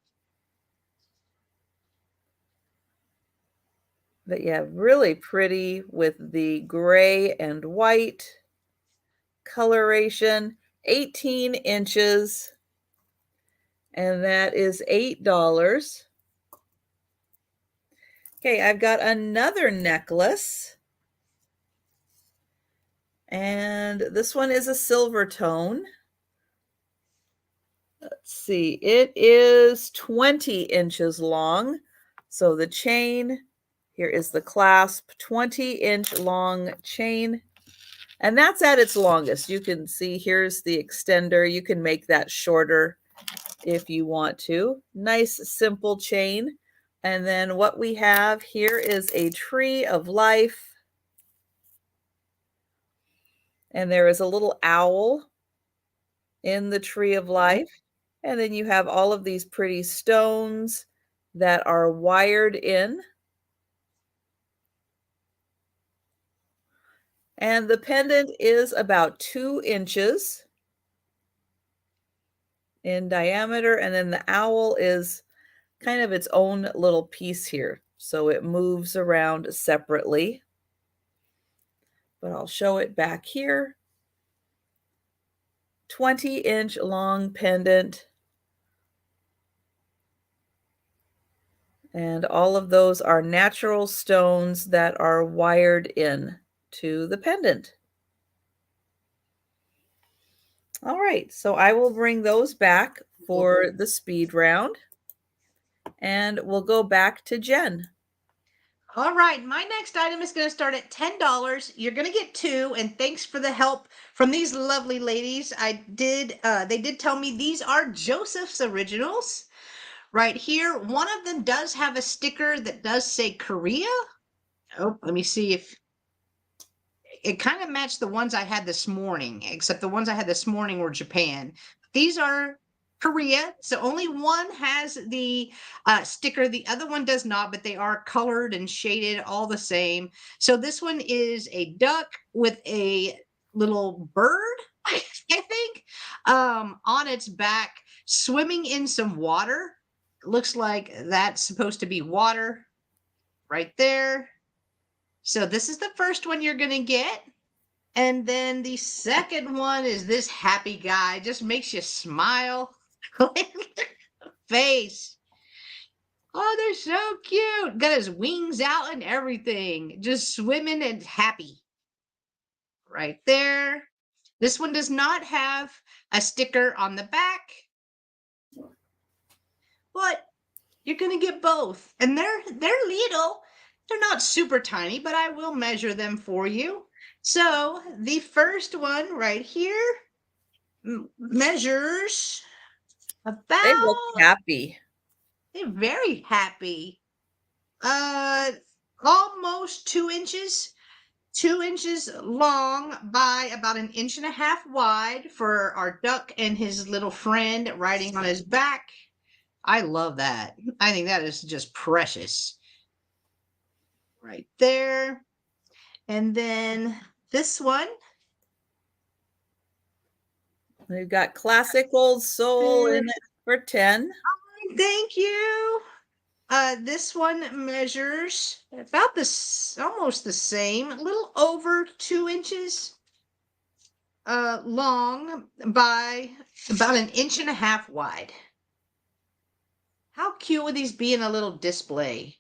But yeah, really pretty with the gray and white coloration. 18 inches. And that is $8. Okay, I've got another necklace. And this one is a silver tone. Let's see, it is 20 inches long. So the chain, here is the clasp, 20-inch long chain. And that's at its longest. You can see here's the extender. You can make that shorter if you want to. Nice, simple chain. And then what we have here is a tree of life. And there is a little owl in the tree of life. And then you have all of these pretty stones that are wired in. And the pendant is about 2 inches in diameter. And then the owl is kind of its own little piece here. So it moves around separately. But I'll show it back here. 20-inch long pendant. And all of those are natural stones that are wired in to the pendant. All right, so I will bring those back for the speed round. And we'll go back to Jen. All right, my next item is going to start at $10. You're going to get two, and thanks for the help from these lovely ladies. They did tell me these are Joseph's Originals. Right here, one of them does have a sticker that does say Korea. Oh, let me see if it kind of matched the ones I had this morning, except the ones I had this morning were Japan. These are Korea, so only one has the sticker. The other one does not, but they are colored and shaded all the same. So this one is a duck with a little bird, I think, on its back, swimming in some water. Looks like that's supposed to be water right there. So this is the first one you're going to get. And then the second one is this happy guy. Just makes you smile. Face. Oh, they're so cute. Got his wings out and everything. Just swimming and happy. Right there. This one does not have a sticker on the back. But you're going to get both. And they're little. They're not super tiny, but I will measure them for you. So the first one right here measures about... They look happy. They're very happy. Almost 2 inches. 2 inches long by about 1.5 inches wide for our duck and his little friend riding on his back. I love that. I think that is just precious. Right there. And then this one. We've got Classic Old Soul in it for 10. Thank you. This one measures about this, almost the same, a little over 2 inches long by about an inch and a half wide. How cute would these be in a little display?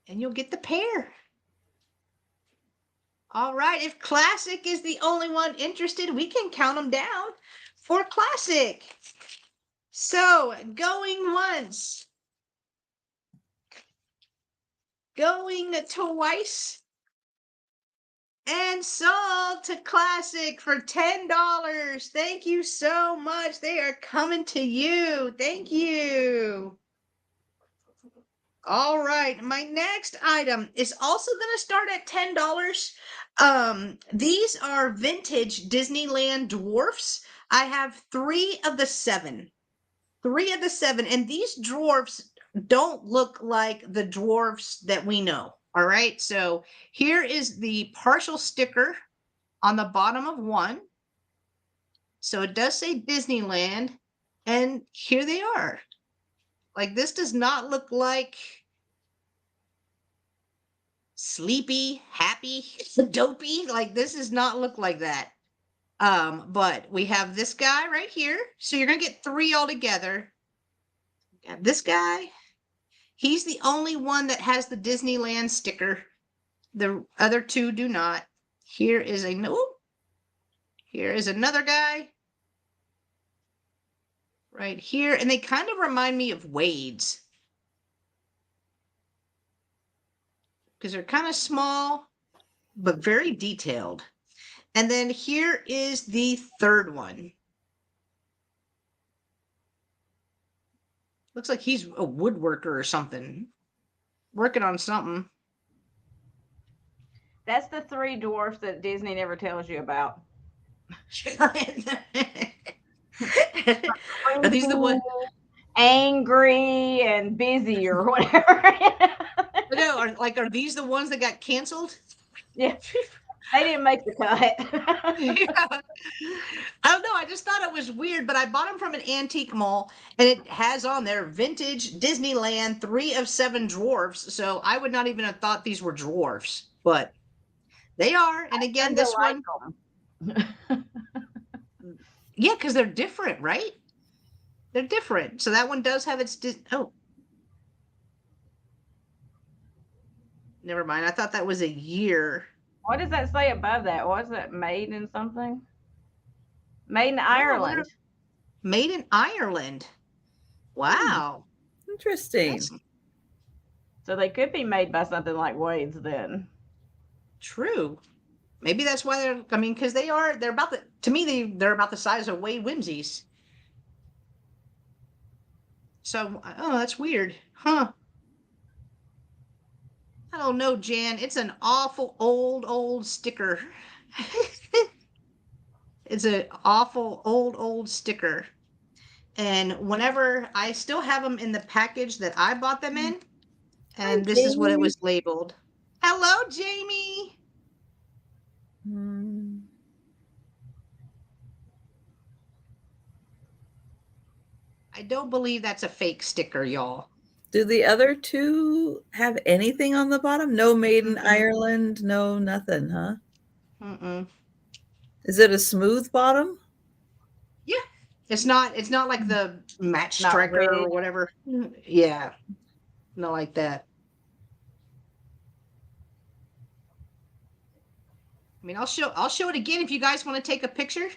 And you'll get the pair. All right, if Classic is the only one interested, we can count them down for Classic. So, going once, going twice, and sold to Classic for $10. Thank you so much. They are coming to you. Thank you. All right, my next item is also going to start at $10. These are vintage Disneyland dwarfs. I have 3 of the 7. 3 of the 7, and these dwarfs don't look like the dwarfs that we know. All right, so here is the partial sticker on the bottom of one. So it does say Disneyland, and here they are. Like, this does not look like Sleepy, Happy, Dopey. Like, this does not look like that. But we have this guy right here. So you're gonna get 3 altogether. Got this guy. He's the only one that has the Disneyland sticker. The other 2 do not. Here is here is another guy. Right here. And they kind of remind me of Wade's. Because they're kind of small, but very detailed. And then here is the 3rd one. Looks like he's a woodworker or something. Working on something. That's the 3 dwarfs that Disney never tells you about. Are these the ones? Angry and busy or whatever. No, are these the ones that got canceled? Yeah. They didn't make the cut. Yeah. I don't know. I just thought it was weird, but I bought them from an antique mall, and it has on there vintage Disneyland 3 of 7 dwarfs. So I would not even have thought these were dwarfs, but they are. And again, this one, yeah, because they're different, right? They're different. So that one does have its. Never mind. I thought that was a year. What does that say above that? Was it made in something? Made in Ireland. Made in Ireland. Wow. Interesting. So they could be made by something like Wade's then. True. Maybe that's why they're, I mean, because they're about the, to me, they're about the size of Wade Whimsy's. So, oh, that's weird. Huh. I don't know, Jan. It's an awful old sticker. It's an awful old sticker. And whenever I still have them in the package that I bought them in, and Hi, this is what it Jamie. was labeled. Hello, Jamie. I don't believe that's a fake sticker, y'all. Do the other 2 have anything on the bottom? No made in Ireland, no nothing, huh? Mm-mm. Is it a smooth bottom? Yeah. It's not like the match Not striker or rigged. whatever. Yeah. Not like that. I mean, I'll show it again if you guys want to take a picture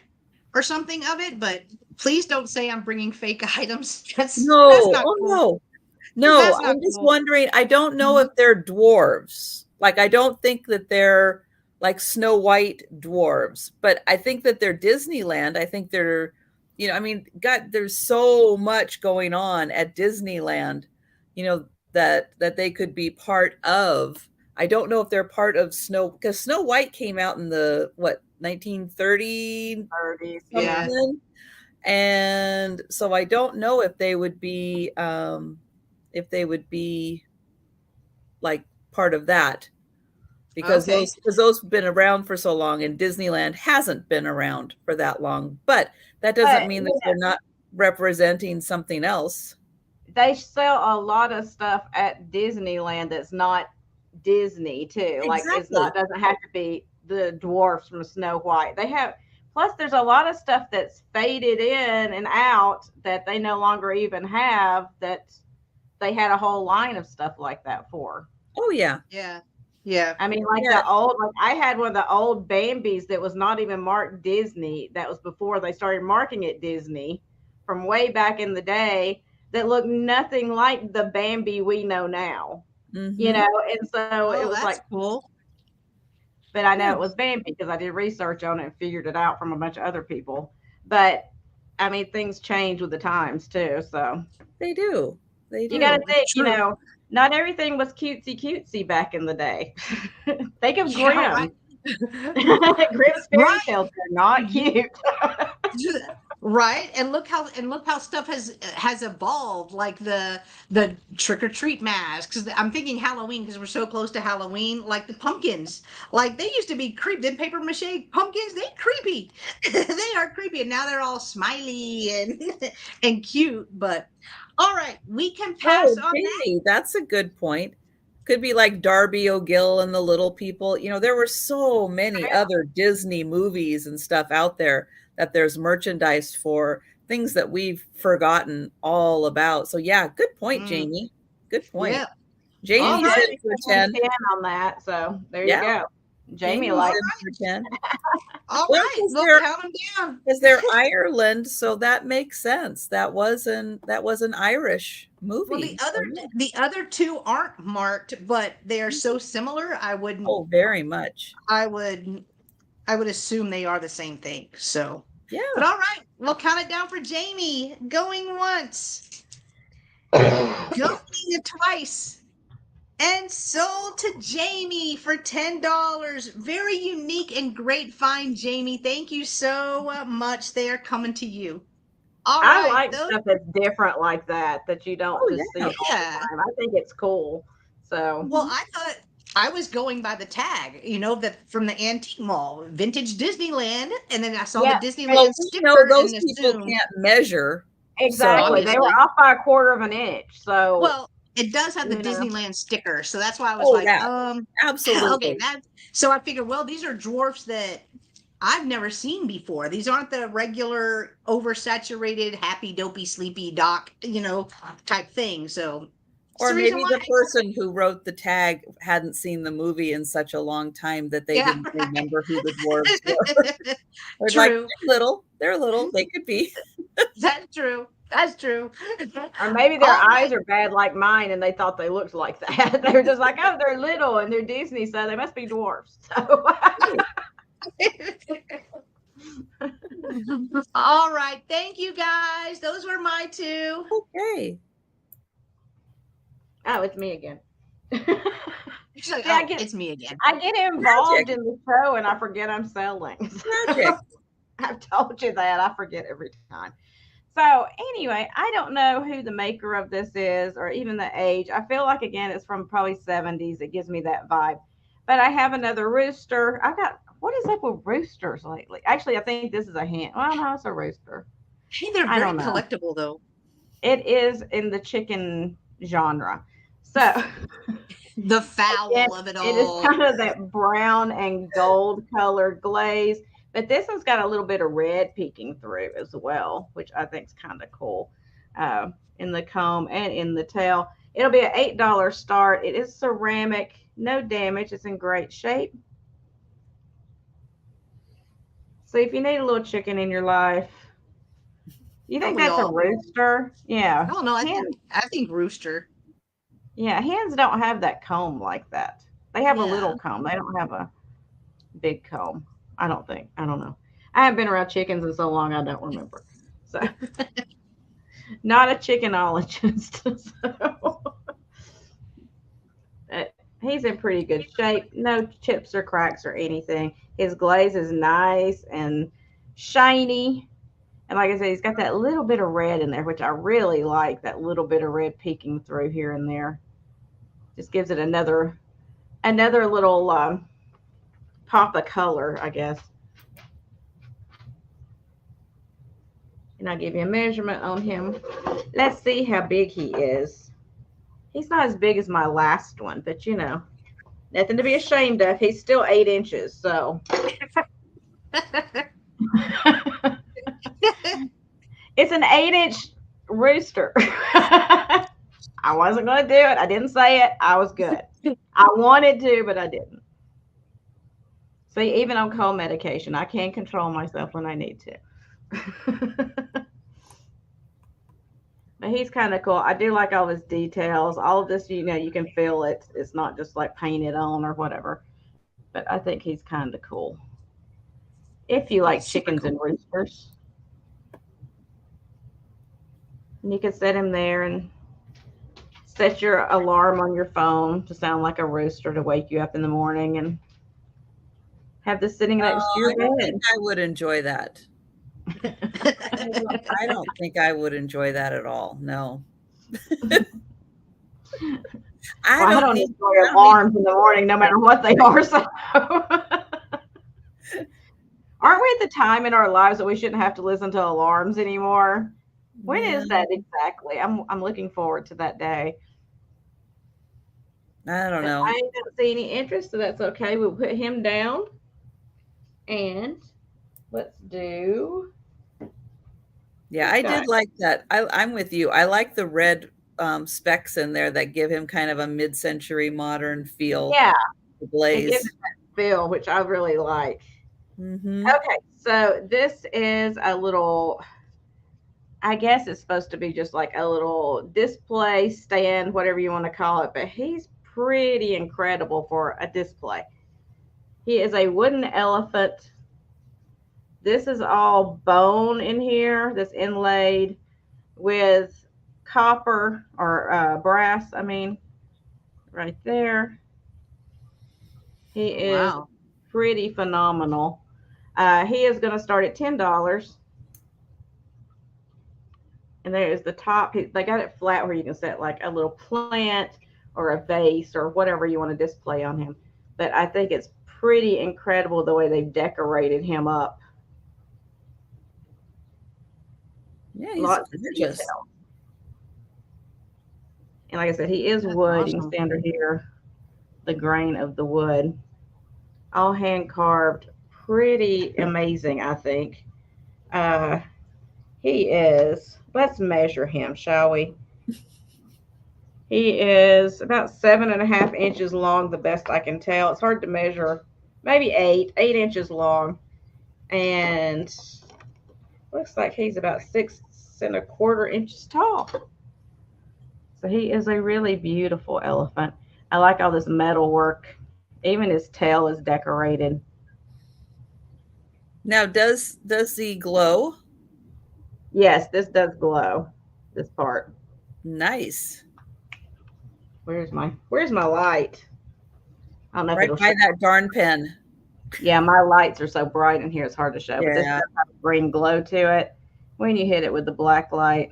or something of it, but please don't say I'm bringing fake items. That's not cool. No, That's not I'm just cool. wondering. I don't know if they're dwarves. Like, I don't think that they're like Snow White dwarves, but I think that they're Disneyland. I think they're, I mean, God, there's so much going on at Disneyland, that they could be part of. I don't know if they're part of because Snow White came out in the 1930s, 30s, Yeah. something. And so I don't know if they would be like part of that, because Okay. those have been around for so long, and Disneyland hasn't been around for that long. But that doesn't But, mean that they're not representing something else. They sell a lot of stuff at Disneyland that's not Disney too. Like it's not doesn't have to be the dwarfs from Snow White. They have plus there's a lot of stuff that's faded in and out that they no longer even have that they had a whole line of stuff like that for. Oh yeah. Yeah. Yeah. I mean, like the old, like I had one of the old Bambis that was not even marked Disney. That was before they started marking it Disney from way back in the day that looked nothing like the Bambi we know now. Mm-hmm. You know, and so it was like cool. But I know it was Bambi because I did research on it and figured it out from a bunch of other people. But I mean, things change with the times too. So they do. They do. You got to think, you know, not everything was cutesy back in the day. Think of Grimm. Right. Grimm's fairy tales are not cute. Right, and look how stuff has evolved, like the trick or treat masks. I'm thinking Halloween because we're so close to Halloween. Like the pumpkins, like they used to be creepy. Then paper mache pumpkins, they creepy. They are creepy, and now they're all smiley and cute. But all right, we can pass on that. That's a good point. Could be like Darby O'Gill and the Little People. You know, there were so many other Disney movies and stuff out there that there's merchandise for, things that we've forgotten all about. So yeah, good point, Jamie. Good point. Yeah. Jamie said for 10 on that. So there you go. Jamie likes for 10. All right, we'll count them down. Because they're Ireland, so that makes sense. That was an Irish movie. Well, the other two aren't marked, but they are so similar. I wouldn't. Oh, very much. I would assume they are the same thing. So yeah. But all right, we'll count it down for Jamie. Going once, going twice. And sold to Jamie for $10. Very unique and great find, Jamie. Thank you so much. They are coming to you. All right, I like stuff that's different like that you don't just see all the time. I think it's cool. So well, I thought I was going by the tag, you know, that from the antique mall, vintage Disneyland, and then I saw the Disneyland sticker. You know, those people can't measure. Exactly. So they were off by 1/4 of an inch. So well. It does have the Disneyland sticker, so that's why I was absolutely. Okay, so I figured, well, these are dwarfs that I've never seen before. These aren't the regular oversaturated, happy, dopey, sleepy doc, you know, type thing. So, or maybe the person who wrote the tag hadn't seen the movie in such a long time that they didn't remember who the dwarves were. True. Like, they're little. They could be. That's true. That's true. Or maybe their eyes are bad like mine and they thought they looked like that. They were just like, oh, they're little and they're Disney, so they must be dwarfs. So. All right. Thank you, guys. Those were my two. Okay. Oh, it's me again. She's like, it's me again. I get involved in the show and I forget I'm selling. I've told you that. I forget every time. So anyway, I don't know who the maker of this is or even the age. I feel like, again, it's from probably 70s. It gives me that vibe. But I have another rooster. What is up with roosters lately? Actually, I think this is a hen. Well, no, it's a rooster. Hey, they're very collectible, though. It is in the chicken genre. So the fowl of it all. It is kind of that brown and gold colored glaze. But this one's got a little bit of red peeking through as well, which I think is kind of cool in the comb and in the tail. It'll be an $8 start. It is ceramic, no damage. It's in great shape. So if you need a little chicken in your life, you think that's a rooster? Yeah. I don't know. I think rooster. Yeah, hens don't have that comb like that. They have a little comb. They don't have a big comb. I don't think. I don't know. I haven't been around chickens in so long, I don't remember. So, not a chickenologist. So. He's in pretty good shape. No chips or cracks or anything. His glaze is nice and shiny. And like I said, he's got that little bit of red in there, which I really like, that little bit of red peeking through here and there. Just gives it another little pop of color, I guess. And I'll give you a measurement on him. Let's see how big he is. He's not as big as my last one, but you know, nothing to be ashamed of. He's still 8 inches, so. It's an 8-inch rooster. I wasn't going to do it. I didn't say it. I was good. I wanted to, but I didn't. See, even on cold medication, I can control myself when I need to. But he's kind of cool. I do like all his details. All of this, you know, you can feel it. It's not just like painted on or whatever. But I think he's kind of cool. If you like chickens and roosters. And you can set him there and set your alarm on your phone to sound like a rooster to wake you up in the morning and have this sitting next to your I don't bed. think I would enjoy that. I don't think I would enjoy that at all. No. I don't enjoy alarms in the morning, no matter what they are. So, aren't we at the time in our lives that we shouldn't have to listen to alarms anymore? When is that exactly? I'm looking forward to that day. I don't know. I don't see any interest, so that's okay. We'll put him down, and let's do. Yeah, I did like that. I'm with you. I like the red specks in there that give him kind of a mid-century modern feel. Yeah, the blaze. It gives it that feel, which I really like. Mm-hmm. Okay, so this is a little. I guess it's supposed to be just like a little display stand, whatever you want to call it, but he's pretty incredible for a display. He is a wooden elephant. This is all bone in here that's inlaid with copper or brass, I mean, right there. He is pretty phenomenal. He is going to start at $10. And there is the top. They got it flat where you can set like a little plant or a vase or whatever you want to display on him. But I think it's pretty incredible the way they've decorated him up. Yeah, he's Lots of gorgeous. detail. And like I said, he is wood. You can see under here the grain of the wood. All hand carved. Pretty amazing, I think. He is, let's measure him, shall we? He is about 7.5 inches long, the best I can tell. It's hard to measure. Maybe 8 inches long. And looks like he's about 6.25 inches tall. So he is a really beautiful elephant. I like all this metal work. Even his tail is decorated. Now, does he glow? Yes, this does glow. This part. Nice. Where's my light? I don't know if right it'll by show. that darn pen. Yeah, my lights are so bright in here it's hard to show. Yeah. But this does have a green glow to it when you hit it with the black light.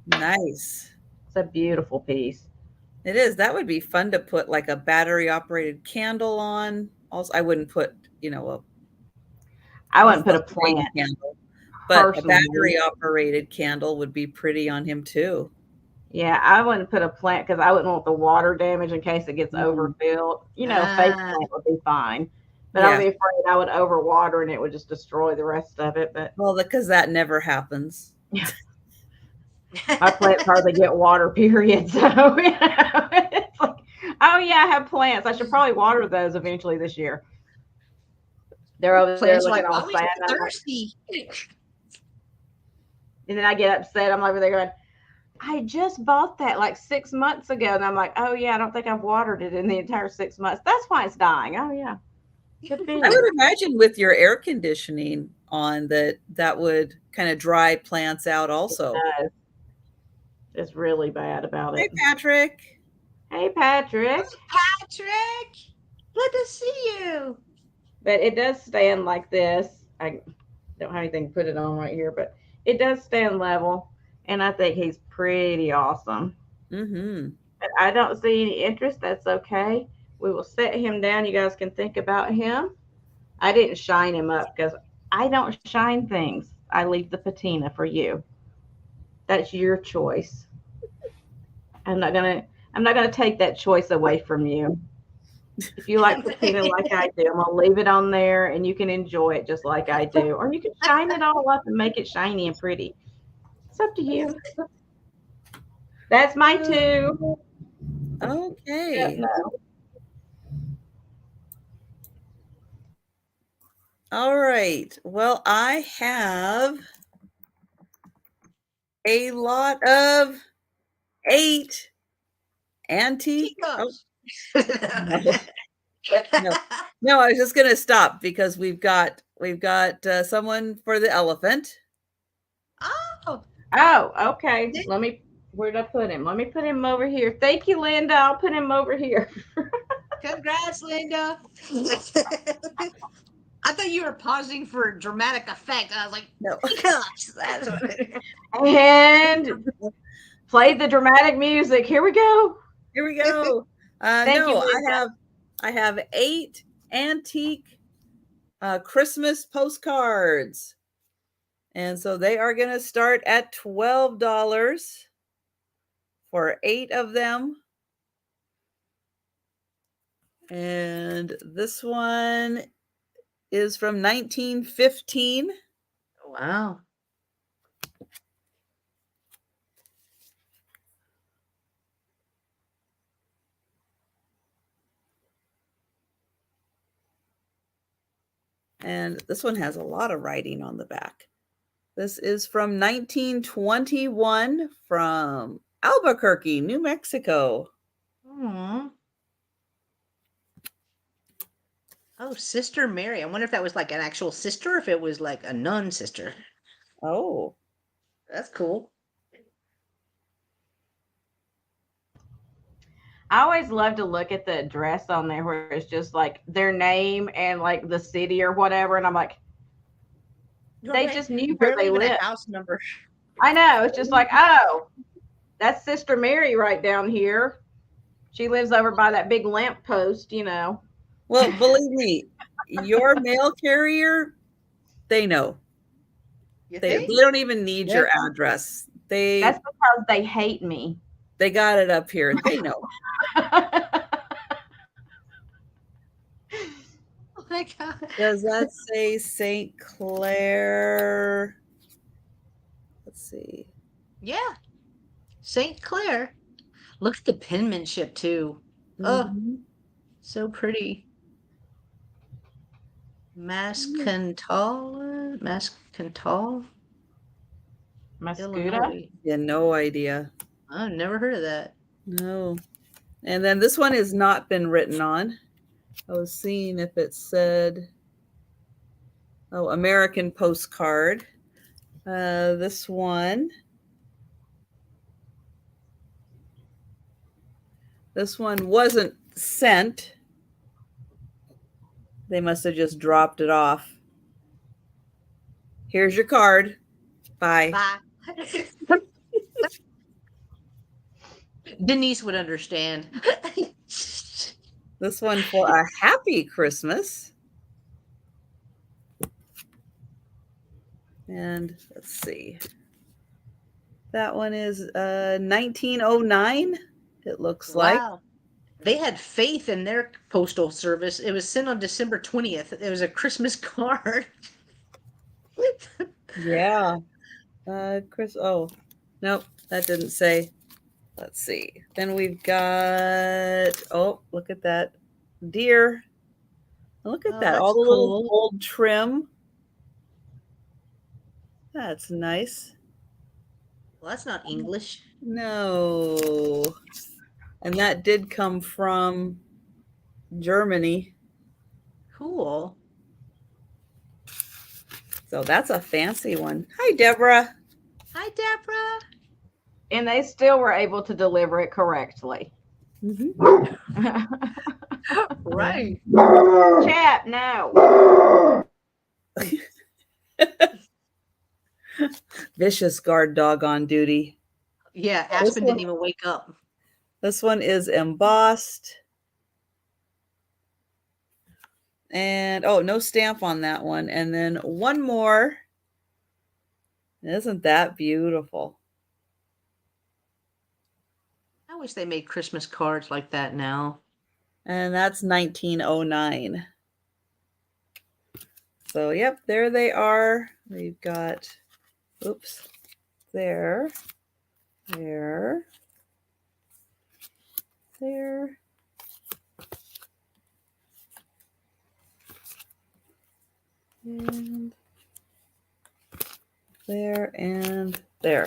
Nice. It's a beautiful piece. It is. That would be fun to put like a battery operated candle on. Also, I wouldn't put, I wouldn't put a plant. Candle, but personally. a battery operated candle would be pretty on him too. Yeah, I wouldn't put a plant because I wouldn't want the water damage in case it gets overfilled. Fake plant would be fine. But I'd be afraid I would overwater and it would just destroy the rest of it. But well, because that never happens. My plants hardly get water, period. So it's like, oh yeah, I have plants. I should probably water those eventually this year. They're over there looking all sad. Thirsty. And then I get upset. I'm over there going, I just bought that like 6 months ago. And I'm like, oh yeah, I don't think I've watered it in the entire 6 months. That's why it's dying. Oh yeah. Could be. I would imagine with your air conditioning on that would kind of dry plants out also. It's really bad about it. Hey, Patrick. Hey, Patrick. Patrick. Good to see you. But it does stand like this. I don't have anything to put it on right here, but it does stand level. And I think he's pretty awesome. Mm-hmm. But I don't see any interest. That's okay. We will set him down. You guys can think about him. I didn't shine him up because I don't shine things. I leave the patina for you. That's your choice. I'm not gonna take that choice away from you. If you like patina like I do, I'm gonna leave it on there and you can enjoy it just like I do. Or you can shine it all up and make it shiny and pretty. It's up to you. That's my two. Okay. No. All right. Well, I have a lot of 8 antique. Oh, no, I was just going to stop because we've got someone for the elephant. Oh, okay. Where'd I put him? Let me put him over here. Thank you, Linda. I'll put him over here. Congrats, Linda. I thought you were pausing for dramatic effect. I was like, No. That's what And play the dramatic music. Here we go. Here we go. Thank no, you, Linda. I have 8 antique Christmas postcards. And so they are going to start at $12 for 8 of them. And this one is from 1915. Wow. And this one has a lot of writing on the back. This is from 1921 from Albuquerque, New Mexico. Aww. Oh, Sister Mary. I wonder if that was like an actual sister or if it was like a nun sister. Oh. That's cool. I always love to look at the address on there where it's just like their name and like the city or whatever. And I'm like, they just knew where they lived. House number. I know. It's just like, oh, that's Sister Mary right down here. She lives over by that big lamp post, you know. Well, believe me, your mail carrier, they know. They don't even need your address. That's because they hate me. They got it up here. They know. Oh my God. Does that say St. Clair? Let's see. Yeah. St. Clair. Look at the penmanship too. Oh, so pretty. Mascantal? Mascuda? Yeah, no idea. I've never heard of that. No. And then this one has not been written on. I was seeing if it said, oh, American postcard. This one wasn't sent. They must have just dropped it off. Here's your card. Bye. Bye. Denise would understand. This one for a happy Christmas. And let's see. That one is 1909, it looks like. Wow. They had faith in their postal service. It was sent on December 20th. It was a Christmas card. Yeah. Chris, oh, nope, that didn't say. Let's see. Then we've got, oh, look at that deer. Look at that. All the little gold trim. That's nice. Well, that's not English. No. And that did come from Germany. Cool. So that's a fancy one. Hi, Deborah. Hi, Deborah. And they still were able to deliver it correctly. Right. Chat, no. Vicious guard dog on duty. Yeah, Aspen didn't even wake up. This one is embossed. And, oh, no stamp on that one. And then one more Isn't that beautiful? I wish they made Christmas cards like that now. And that's 1909. So, yep, there they are. We've got, oops, there, there, there. And there and there.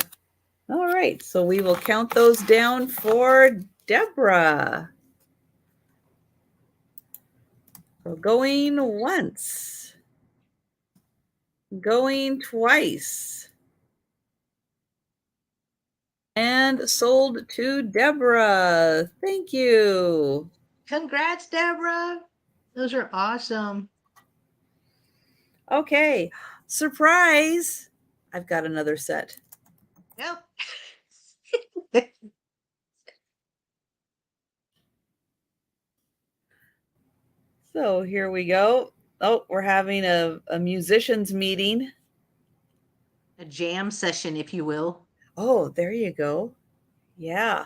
All right, so we will count those down for Deborah. So going once, going twice, and sold to Deborah. Thank you. Congrats, Deborah. Those are awesome. Okay, surprise. I've got another set. Yep. So here we go. Oh, we're having a musicians meeting. A jam session, if you will. Oh, there you go. Yeah.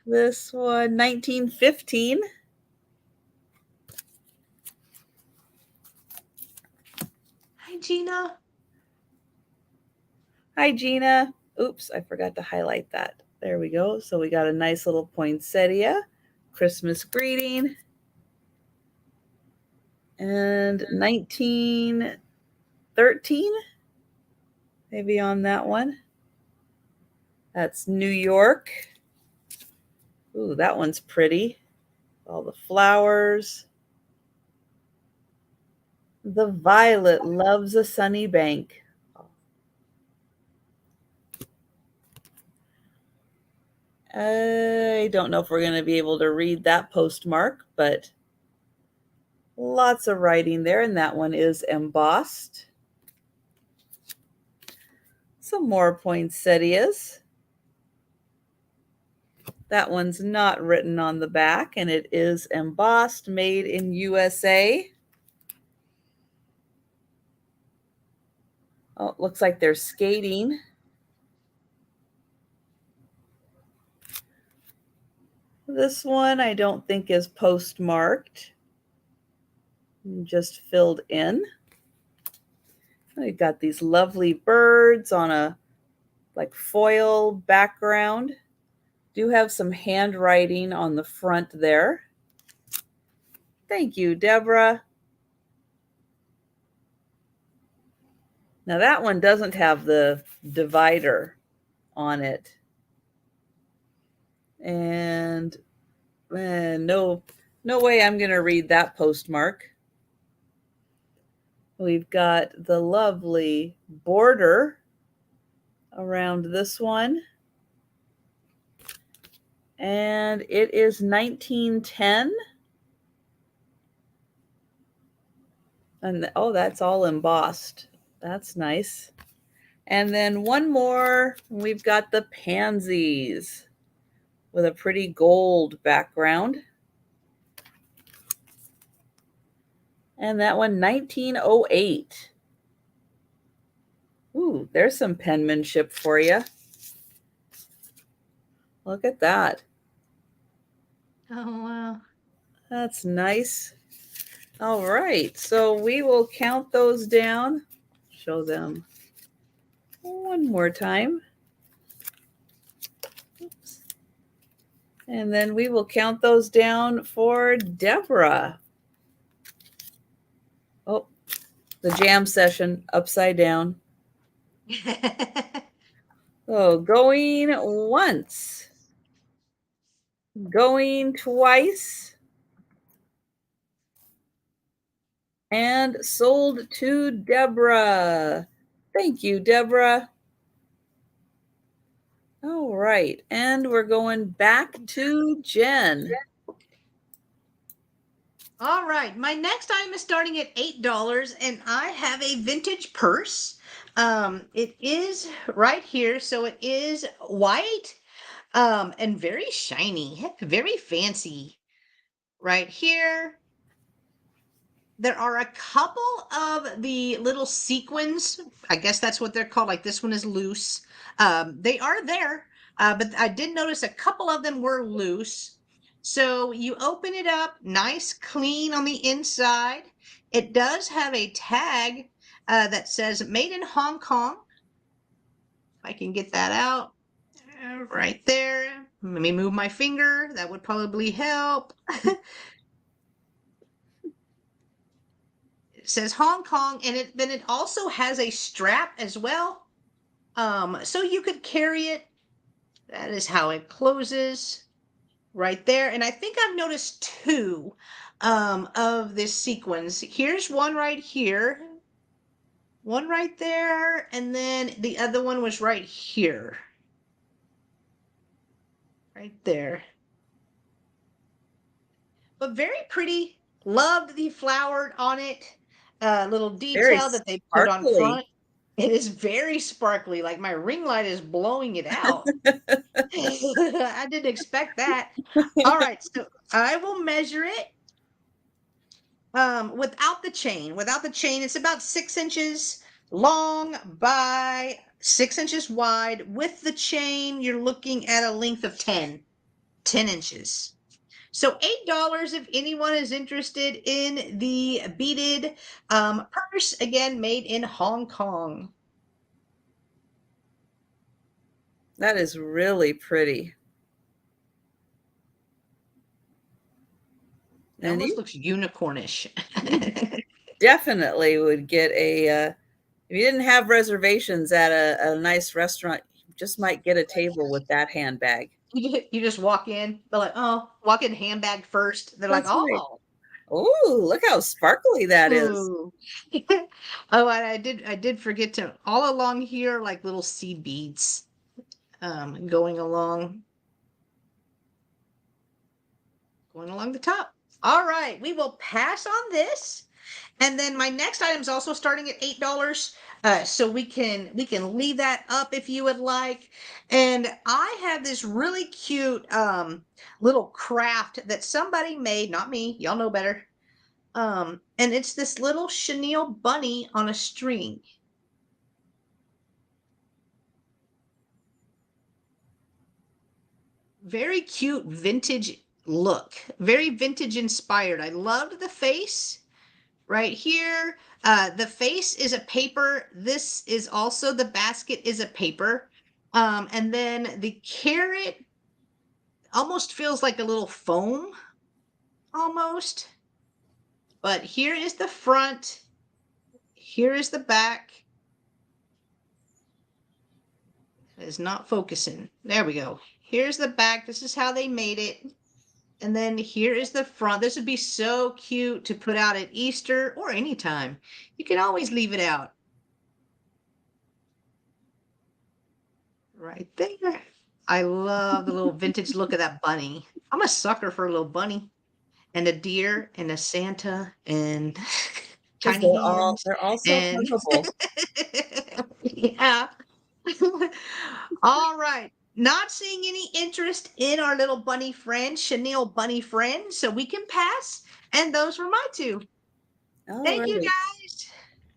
This one, 1915. Hi, Gina. Hi, Gina. Oops, I forgot to highlight that. There we go. So we got a nice little poinsettia, Christmas greeting. And 1913, maybe on that one. That's New York. Ooh, that one's pretty. All the flowers. The violet loves a sunny bank. I don't know if we're going to be able to read that postmark, but lots of writing there, and that one is embossed. Some more poinsettias. That one's not written on the back, and it is embossed, made in USA. Oh, it looks like they're skating. This one I don't think is postmarked, just filled in. We've got these lovely birds on a like foil background. Do have some handwriting on the front there. Thank you, Deborah. Now that one doesn't have the divider on it. And no way I'm going to read that postmark. We've got the lovely border around this one. And it is 1910. And oh, that's all embossed. That's nice. And then one more, we've got the pansies with a pretty gold background. And that one, 1908. Ooh, there's some penmanship for you. Look at that. Oh, wow. That's nice. All right, so we will count those down. Show them one more time. Oops. And then we will count those down for Deborah. Oh, the jam session upside down. So going once, going twice, and sold to Deborah. Thank you, Deborah. All right, and we're going back to Jen. All right, my next item is starting at $8, and I have a vintage purse. It is right here, so it is white, and very shiny, very fancy. Right here, there are a couple of the little sequins. I guess that's what they're called. Like this one is loose. They are there, but I did notice a couple of them were loose. So you open it up, nice, clean on the inside. It does have a tag that says "Made in Hong Kong." If I can get that out, right there. Let me move my finger. That would probably help. It says Hong Kong, and then it also has a strap as well, so you could carry it. That is how it closes right there. And I think I've noticed two of this sequins. Here's one right here, one right there, and then the other one was right here, right there. But very pretty. Loved the flowered on it. Little detail that they put on front. It is very sparkly, like my ring light is blowing it out. I didn't expect that. All right, so I will measure it without the chain. Without the chain, it's about 6 inches long by 6 inches wide. With the chain, you're looking at a length of 10 inches. So $8 if anyone is interested in the beaded purse, again, made in Hong Kong. That is really pretty. It almost looks unicornish. Definitely would get a, if you didn't have reservations at a nice restaurant, you just might get a table with that handbag. You just walk in, they're like, oh, walk in handbag first. They're That's like, oh. Right. Oh, look how sparkly that is. Oh, and I did forget to, all along here, like little seed beads going along the top. All right, we will pass on this. And then my next item is also starting at $8. So we can leave that up if you would like. And I have this really cute little craft that somebody made, not me, y'all know better. And it's this little chenille bunny on a string. Very cute vintage look, very vintage inspired. I loved the face right here. The face is a paper. This is also, the basket is a paper. And then the carrot almost feels like a little foam almost. But here is the front. Here is the back. It is not focusing. There we go. Here's the back. This is how they made it. And then here is the front. This would be so cute to put out at Easter or anytime. You can always leave it out. Right there. I love the little vintage look of that bunny. I'm a sucker for a little bunny and a deer and a Santa and tiny hands. They're all so comfortable. Yeah. All right. Not seeing any interest in our little bunny friend, chenille bunny friend, so we can pass. And those were my two. Thank you, guys.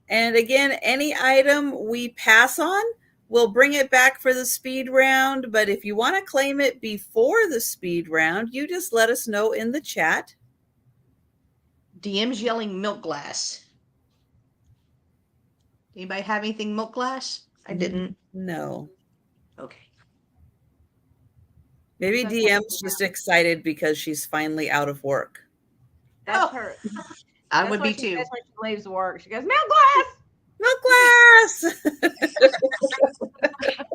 And again, any item we pass on, we'll bring it back for the speed round. But if you want to claim it before the speed round, you just let us know in the chat. DM's yelling milk glass. Anybody have anything milk glass? I didn't. No. Okay. Maybe DM's just excited because she's finally out of work. That's her. I would be too. That's when she leaves work. She goes, milk glass! Milk glass!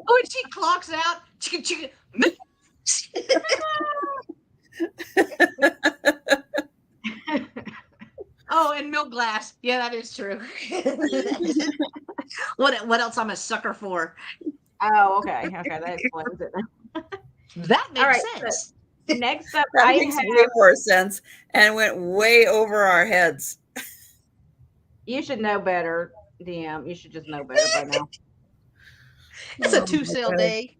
Oh, and she clocks out. Chicken. Oh, and milk glass. Yeah, that is true. What else I'm a sucker for? Oh, okay. Okay, that explains it. That makes sense. So next up, that makes way more sense and went way over our heads. You should know better, DM. You should just know better by now. It's a 2-sale day.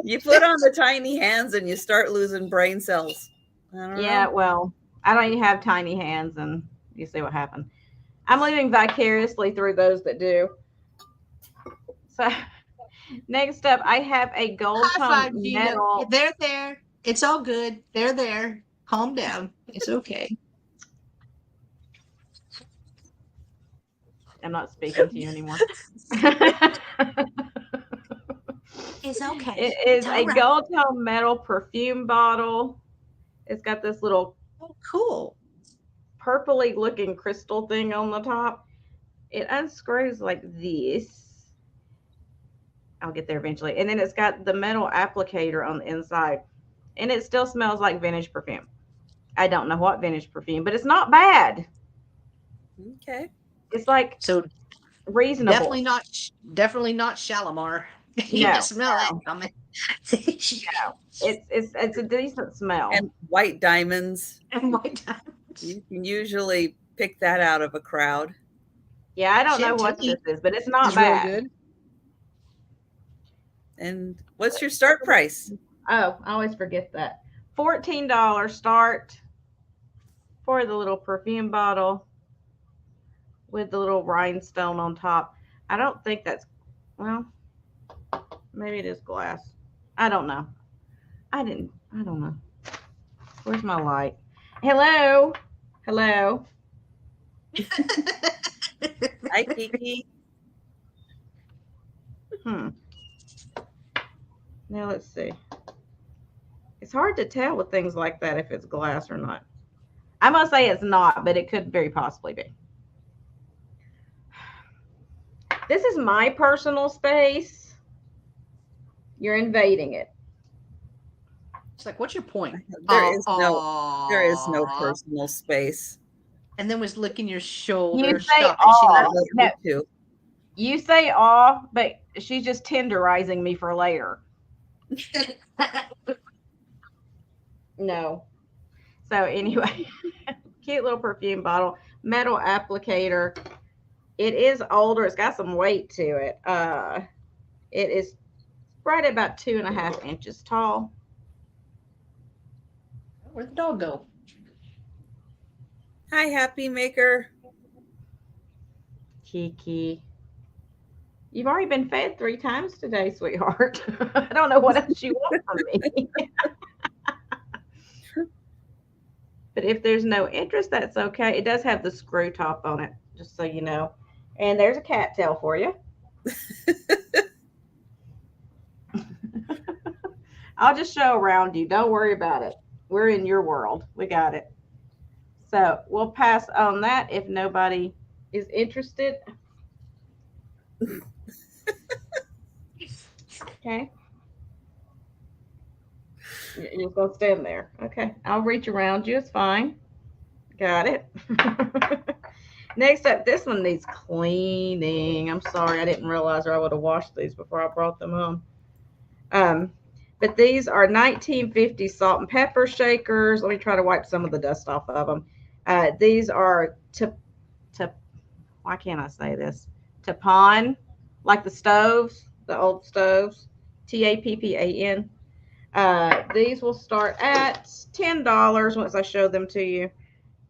You put on the tiny hands and you start losing brain cells. Yeah, well, I don't even have tiny hands, and You see what happened. I'm living vicariously through those that do. So next up, I have a gold High tone five, Gina. metal. They're there. It's all good. They're there. Calm down. It's okay. I'm not speaking to you anymore. It's okay. It is It's a all right. gold tone metal perfume bottle. It's got this little Oh, cool. purpley looking crystal thing on the top. It unscrews like this. I'll get there eventually. And then it's got the metal applicator on the inside. And it still smells like vintage perfume. I don't know what vintage perfume, but it's not bad. Okay. It's like So reasonable. definitely not Shalimar. You No, can smell that coming. It's a decent smell. And white diamonds. And my time. You can usually pick that out of a crowd. Yeah, I don't know what Chantilly this is, but it's not It's real bad. good. And what's your start price? Oh, I always forget that. $14 start for the little perfume bottle with the little rhinestone on top. I don't think that's, well, maybe it is glass. I don't know. I don't know. Where's my light? Hello. Hello. Hi, Kiki. Now let's see. It's hard to tell with things like that if it's glass or not. I'm going to say it's not, but it could very possibly be. This is my personal space. You're invading it. It's like, what's your point? There is no personal space. And then was licking your shoulder. You say Stop it. She aw. left Me No. too. You say aw, but she's just tenderizing me for later. No. So anyway, cute little perfume bottle, metal applicator. It is older. It's got some weight to it. It is right about 2.5 inches tall. Where'd the dog go? Hi, Happy Maker. Kiki. You've already been fed 3 times today, sweetheart. I don't know what else you want from me. But if there's no interest, that's okay. It does have the screw top on it, just so you know. And there's a cattail for you. I'll just show around you. Don't worry about it. We're in your world. We got it. So we'll pass on that if nobody is interested. Okay. You're going to stand there. Okay. I'll reach around you. It's fine. Got it. Next up, this one needs cleaning. I'm sorry. I didn't realize I would have washed these before I brought them home. But these are 1950 salt and pepper shakers. Let me try to wipe some of the dust off of them. These are why can't I say this? Tappan, like the stoves, the old stoves. Tappan. These will start at $10 once I show them to you.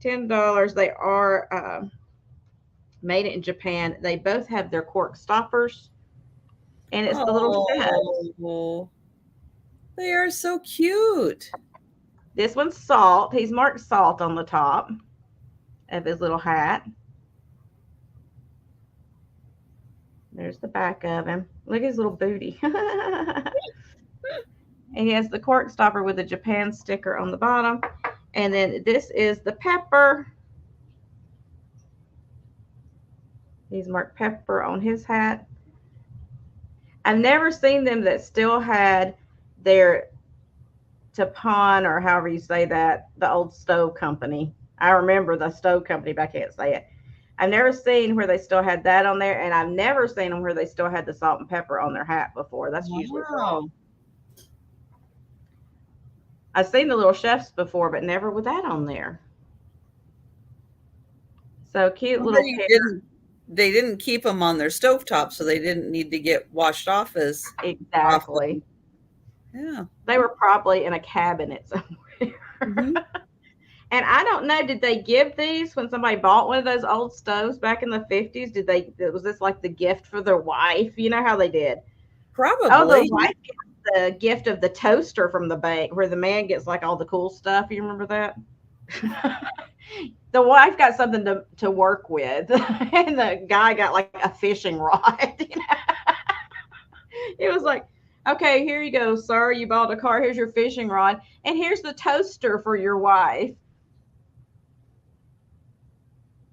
$10. They are made in Japan. They both have their cork stoppers. And it's the little Oh, they are so cute. This one's Salt. He's marked Salt on the top of his little hat. There's the back of him. Look at his little booty. And he has the cork stopper with the Japan sticker on the bottom. And then this is the Pepper. He's marked Pepper on his hat. I've never seen them that still had their Tappan, or however you say that, the old stove company. I remember the stove company, but I can't say it. I've never seen where they still had that on there, and I've never seen them where they still had the salt and pepper on their hat before. That's usually wrong. I've seen the little chefs before, but never with that on there. So cute Well, little they didn't keep them on their stovetop, so they didn't need to get washed off as exactly. Yeah. They were probably in a cabinet somewhere. Mm-hmm. And I don't know, did they give these when somebody bought one of those old stoves back in the 50s? Was this like the gift for their wife? You know how they did? Probably. Oh, the wife gets the gift of the toaster from the bank, where the man gets like all the cool stuff. You remember that? The wife got something to work with, and the guy got like a fishing rod. You know? It was like, okay, here you go, sir. You bought a car. Here's your fishing rod, and here's the toaster for your wife.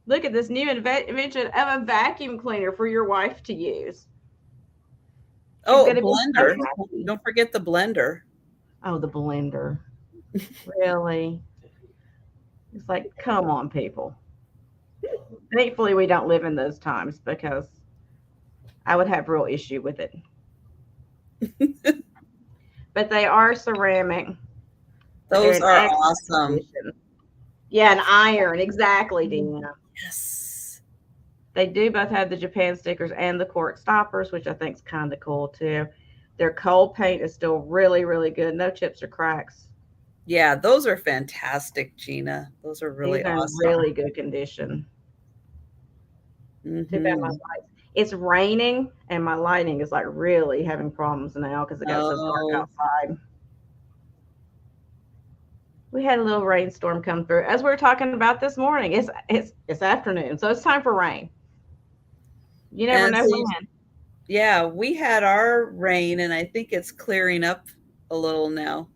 Look at this new invention of a vacuum cleaner for your wife to use. Oh, blender. Don't forget the blender. Oh, the blender. Really? It's like, come on, people. Thankfully, we don't live in those times, because I would have real issue with it. But they are ceramic. Those are awesome. Condition. Yeah, an iron. Exactly, Dina. Yes. They do both have the Japan stickers and the cork stoppers, which I think is kind of cool too. Their cold paint is still really, really good. No chips or cracks. Yeah, those are fantastic, Gina. Those are really awesome. Really good condition. Too bad my lights. It's raining and my lighting is like really having problems now because it got so dark outside. We had a little rainstorm come through, as we were talking about this morning. It's afternoon, so it's time for rain. You never know when. Yeah, we had our rain, and I think it's clearing up a little now.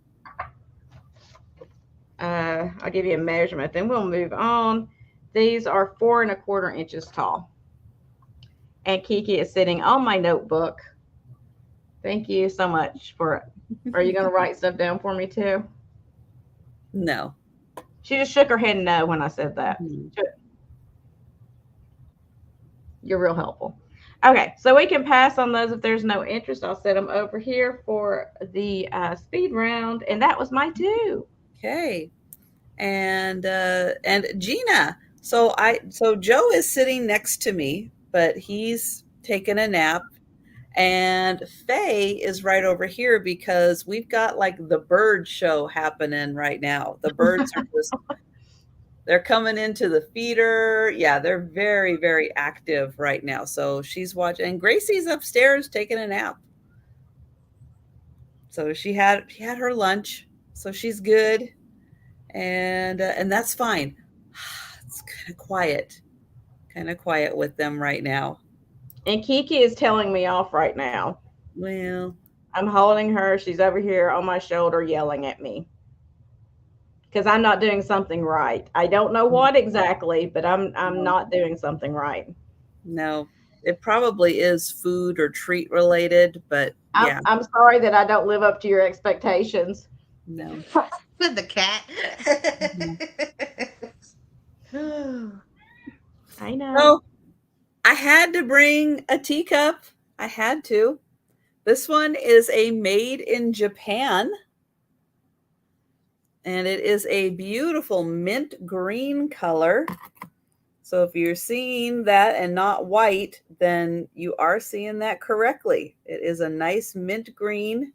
I'll give you a measurement, then we'll move on. These are 4 1/4 inches tall. And Kiki is sitting on my notebook. Thank you so much for it. Are you going to write stuff down for me too? No. She just shook her head no when I said that. You're real helpful. Okay, so we can pass on those if there's no interest. I'll set them over here for the speed round, and that was my 2. Okay, and Gina. So Joe is sitting next to me, but he's taking a nap, and Faye is right over here because we've got like the bird show happening right now. The birds are just they're coming into the feeder. Yeah, they're very, very active right now. So she's watching, and Gracie's upstairs taking a nap. So she had her lunch, so she's good, and that's fine. It's kind of quiet with them right now. And Kiki is telling me off right now. Well, I'm holding her. She's over here on my shoulder yelling at me because I'm not doing something right. I don't know what exactly, but I'm not doing something right. No, it probably is food or treat related, but yeah. I'm sorry that I don't live up to your expectations. No. With the cat. I know. Oh, I had to bring a teacup. I had to. This one is a made in Japan. And it is a beautiful mint green color. So if you're seeing that and not white, then you are seeing that correctly. It is a nice mint green.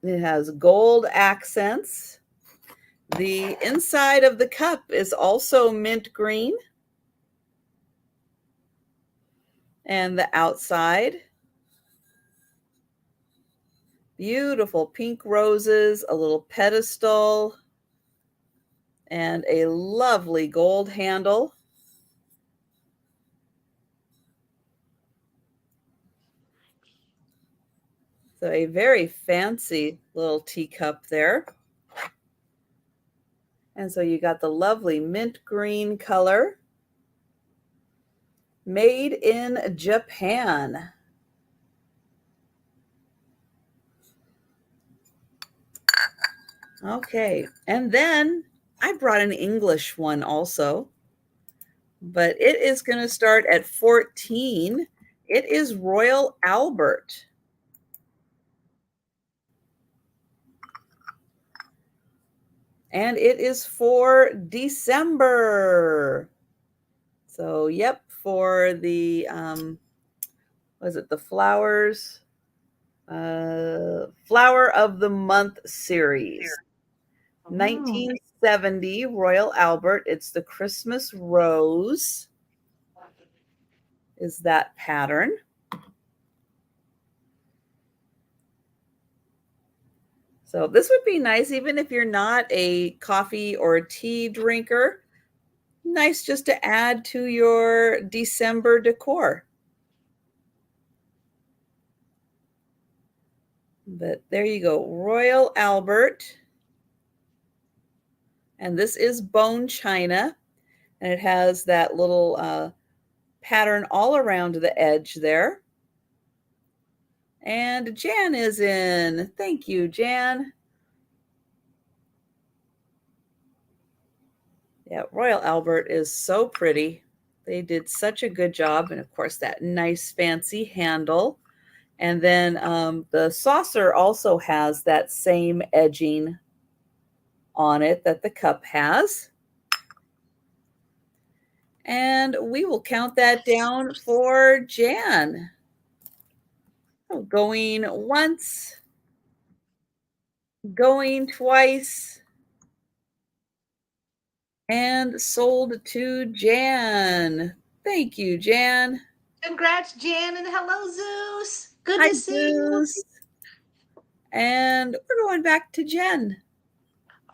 It has gold accents. The inside of the cup is also mint green. And the outside, beautiful pink roses, a little pedestal, and a lovely gold handle. So a very fancy little teacup there. And so you got the lovely mint green color. Made in Japan. Okay, and then I brought an English one also, but it is going to start at 14. It is Royal Albert. And it is for December. So, yep, for the, was it the flowers? Flower of the Month series. 1970 $1.70 Royal Albert. It's the Christmas Rose. Is that pattern. So this would be nice even if you're not a coffee or tea drinker. Nice just to add to your December decor. But there you go, Royal Albert. And this is bone china. And it has that little pattern all around the edge there. And Jan is in. Thank you, Jan. Yeah, Royal Albert is so pretty. They did such a good job. And of course, that nice fancy handle. And then the saucer also has that same edging on it that the cup has. And we will count that down for Jan. So going once, going twice, and sold to Jan. Thank you, Jan. Congrats, Jan, and hello, Zeus. Good Hi, to see you. Zeus. And we're going back to Jen.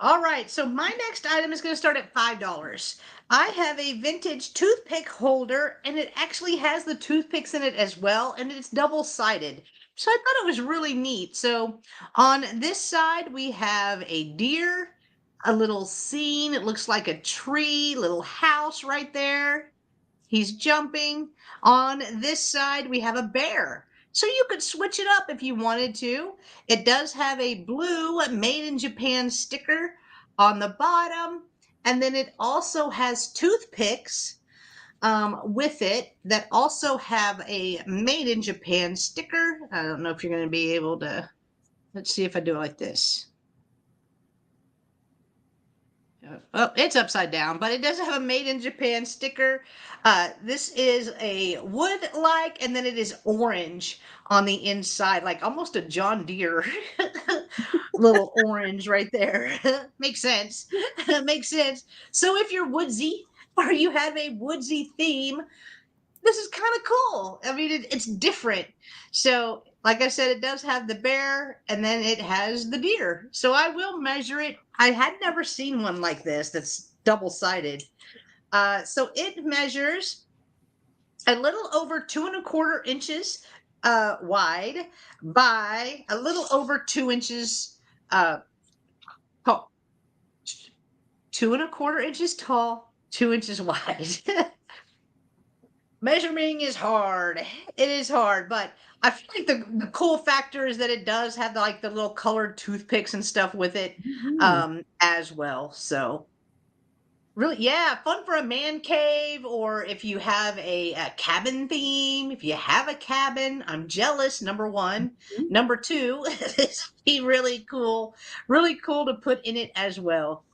All right, so my next item is going to start at $5. I have a vintage toothpick holder, and it actually has the toothpicks in it as well, and it's double-sided. So I thought it was really neat. So on this side, we have a deer, a little scene. It looks like a tree, little house right there. He's jumping. On this side, we have a bear. So you could switch it up if you wanted to. It does have a blue Made in Japan sticker on the bottom. And then it also has toothpicks with it that also have a Made in Japan sticker. I don't know if you're going to be able to. Let's see if I do it like this. Oh, it's upside down, but it does have a Made in Japan sticker. This is a wood-like, and then it is orange on the inside, like almost a John Deere little orange right there. Makes sense. Makes sense. So if you're woodsy or you have a woodsy theme, this is kind of cool. I mean, it's different. So, like I said, it does have the bear and then it has the deer. So I will measure it. I had never seen one like this that's double-sided. So it measures a little over 2¼ inches wide by a little over 2 inches tall. 2¼ inches tall, 2 inches wide. Measuring is hard. It is hard, but I feel like the cool factor is that it does have the little colored toothpicks and stuff with it as well. So really, yeah, fun for a man cave, or if you have a cabin theme. If you have a cabin, I'm jealous, number one. Number two, this would be really cool to put in it as well.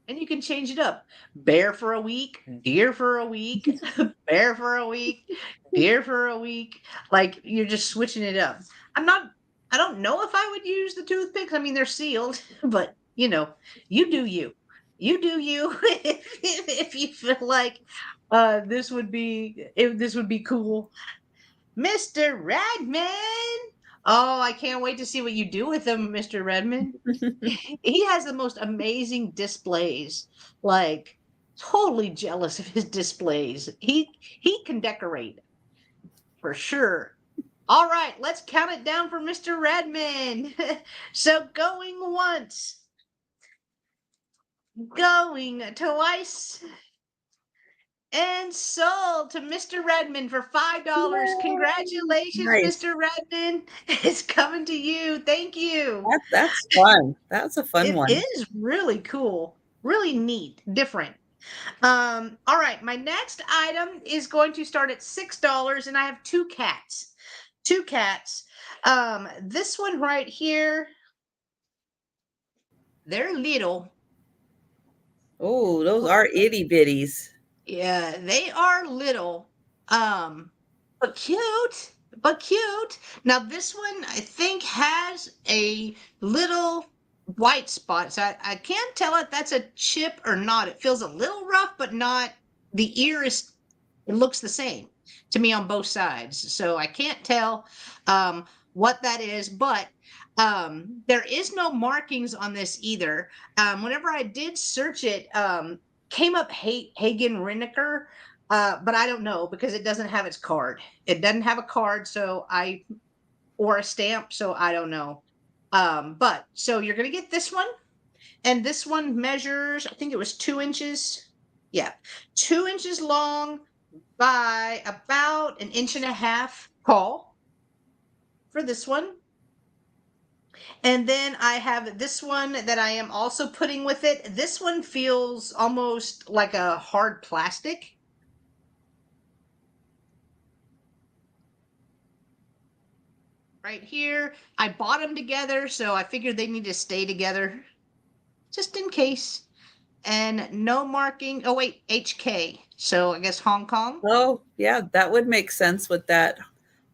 And you can change it up. Bear for a week, deer for a week, bear for a week, deer for a week. Like you're just switching it up. I don't know if I would use the toothpicks. I mean, they're sealed, but you do you. You do you. If you feel like this would be cool. Mr. Redmond. Oh, I can't wait to see what you do with him, Mr. Redmond. He has the most amazing displays. Like, totally jealous of his displays. He can decorate for sure. All right, let's count it down for Mr. Redmond. So going once, going twice, and sold to Mr. Redmond for $5. Congratulations, Nice. Mr. Redmond. It's coming to you. Thank you. That's fun. That's a fun one. It is really cool. Really neat. Different. All right. My next item is going to start at $6, and I have two cats. Two cats. This one right here, they're little. Oh, those are itty bitties. Yeah, they are little, but cute, Now this one I think has a little white spots. I can't tell if that's a chip or not. It feels a little rough, but not. The ear is. It looks the same to me on both sides, so I can't tell what that is. But there is no markings on this either. Whenever I did search it, came up Hagen Reneker. But I don't know because it doesn't have its card. It doesn't have a card, or a stamp, so I don't know. But so you're gonna get this one, and this one measures, I think it was 2 inches. Yeah, 2 inches long by about an inch and a half tall for this one. And then I have this one that I am also putting with it. This one feels almost like a hard plastic. Right here. I bought them together, so I figured they need to stay together just in case. And no marking. Oh, wait, HK. So I guess Hong Kong. Oh, yeah, that would make sense with that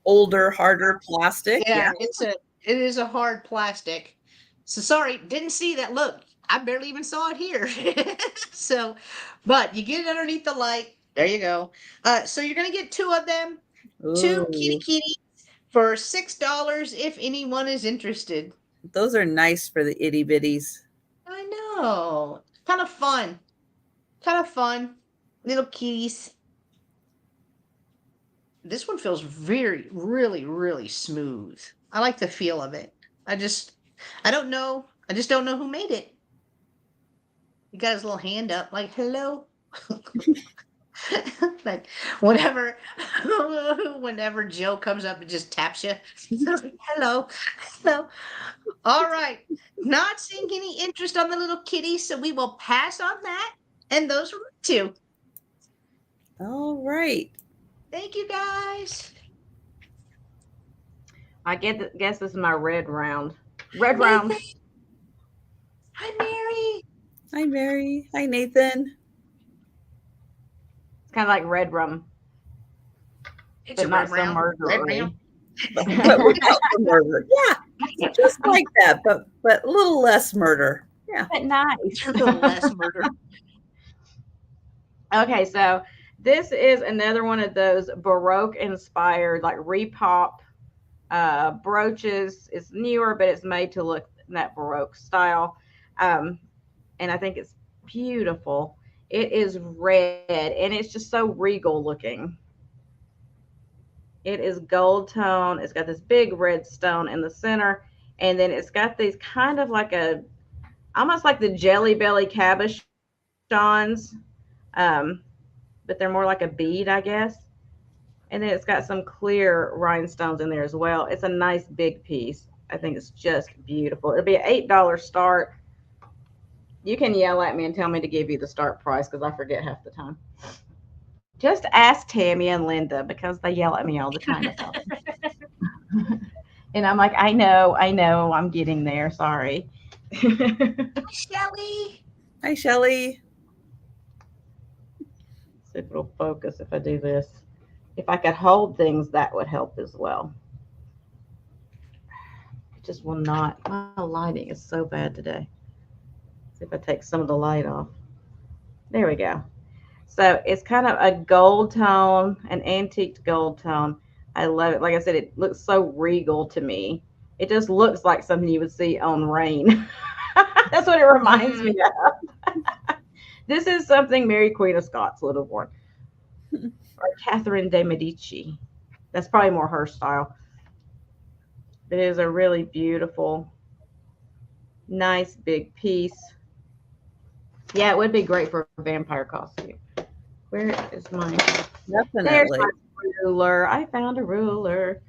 older, harder plastic. Yeah, it is a hard plastic. So sorry, didn't see that. Look, I barely even saw it here. So, but you get it underneath the light. There you go. So you're gonna get 2 of them, 2 kitty Ooh, kitties for $6 if anyone is interested. those are nice for the itty bitties. I know. Kind of fun. Kind of fun. Little kitties. This one feels really, really smooth. I like the feel of it. I don't know. I just don't know who made it. He got his little hand up, like, hello. Like, whenever, whenever Joe comes up and just taps you, hello, hello. All right. Not seeing any interest on the little kitty, so we will pass on that. And those were 2. All right. Thank you, guys. I guess this is my red round. Red round. Hi, Mary. Hi, Mary. Hi, Nathan. It's kind of like red rum, It's but a not red so round. Red murdery. round. But without the murder. Yeah, just like that, but a little less murder. Yeah. But nice. A little less murder. Okay, so this is another one of those Baroque inspired, like repop brooches. It's newer, but it's made to look in that Baroque style. And I think it's beautiful. It is red and it's just so regal looking. It is gold tone. It's got this big red stone in the center. And then it's got these kind of like almost like the Jelly Belly cabochons. But they're more like a bead, I guess. And then it's got some clear rhinestones in there as well. It's a nice big piece. I think it's just beautiful. It'll be an $8 start. You can yell at me and tell me to give you the start price because I forget half the time. Just ask Tammy and Linda because they yell at me all the time about it. And I'm like, I know, I'm getting there. Sorry. Shelly. Hi, Shelly. See if it'll focus if I do this. If I could hold things, that would help as well. It just will not. My lighting is so bad today. See if I take some of the light off. There we go. So it's kind of a gold tone, an antique gold tone. I love it. Like I said, it looks so regal to me. It just looks like something you would see on Rain. That's what it reminds me of. This is something Mary Queen of Scots would have worn. Or Catherine de Medici. That's probably more her style. It is a really beautiful, nice big piece. Yeah, it would be great for a vampire costume. Where is my Definitely. There's my ruler. I found a ruler.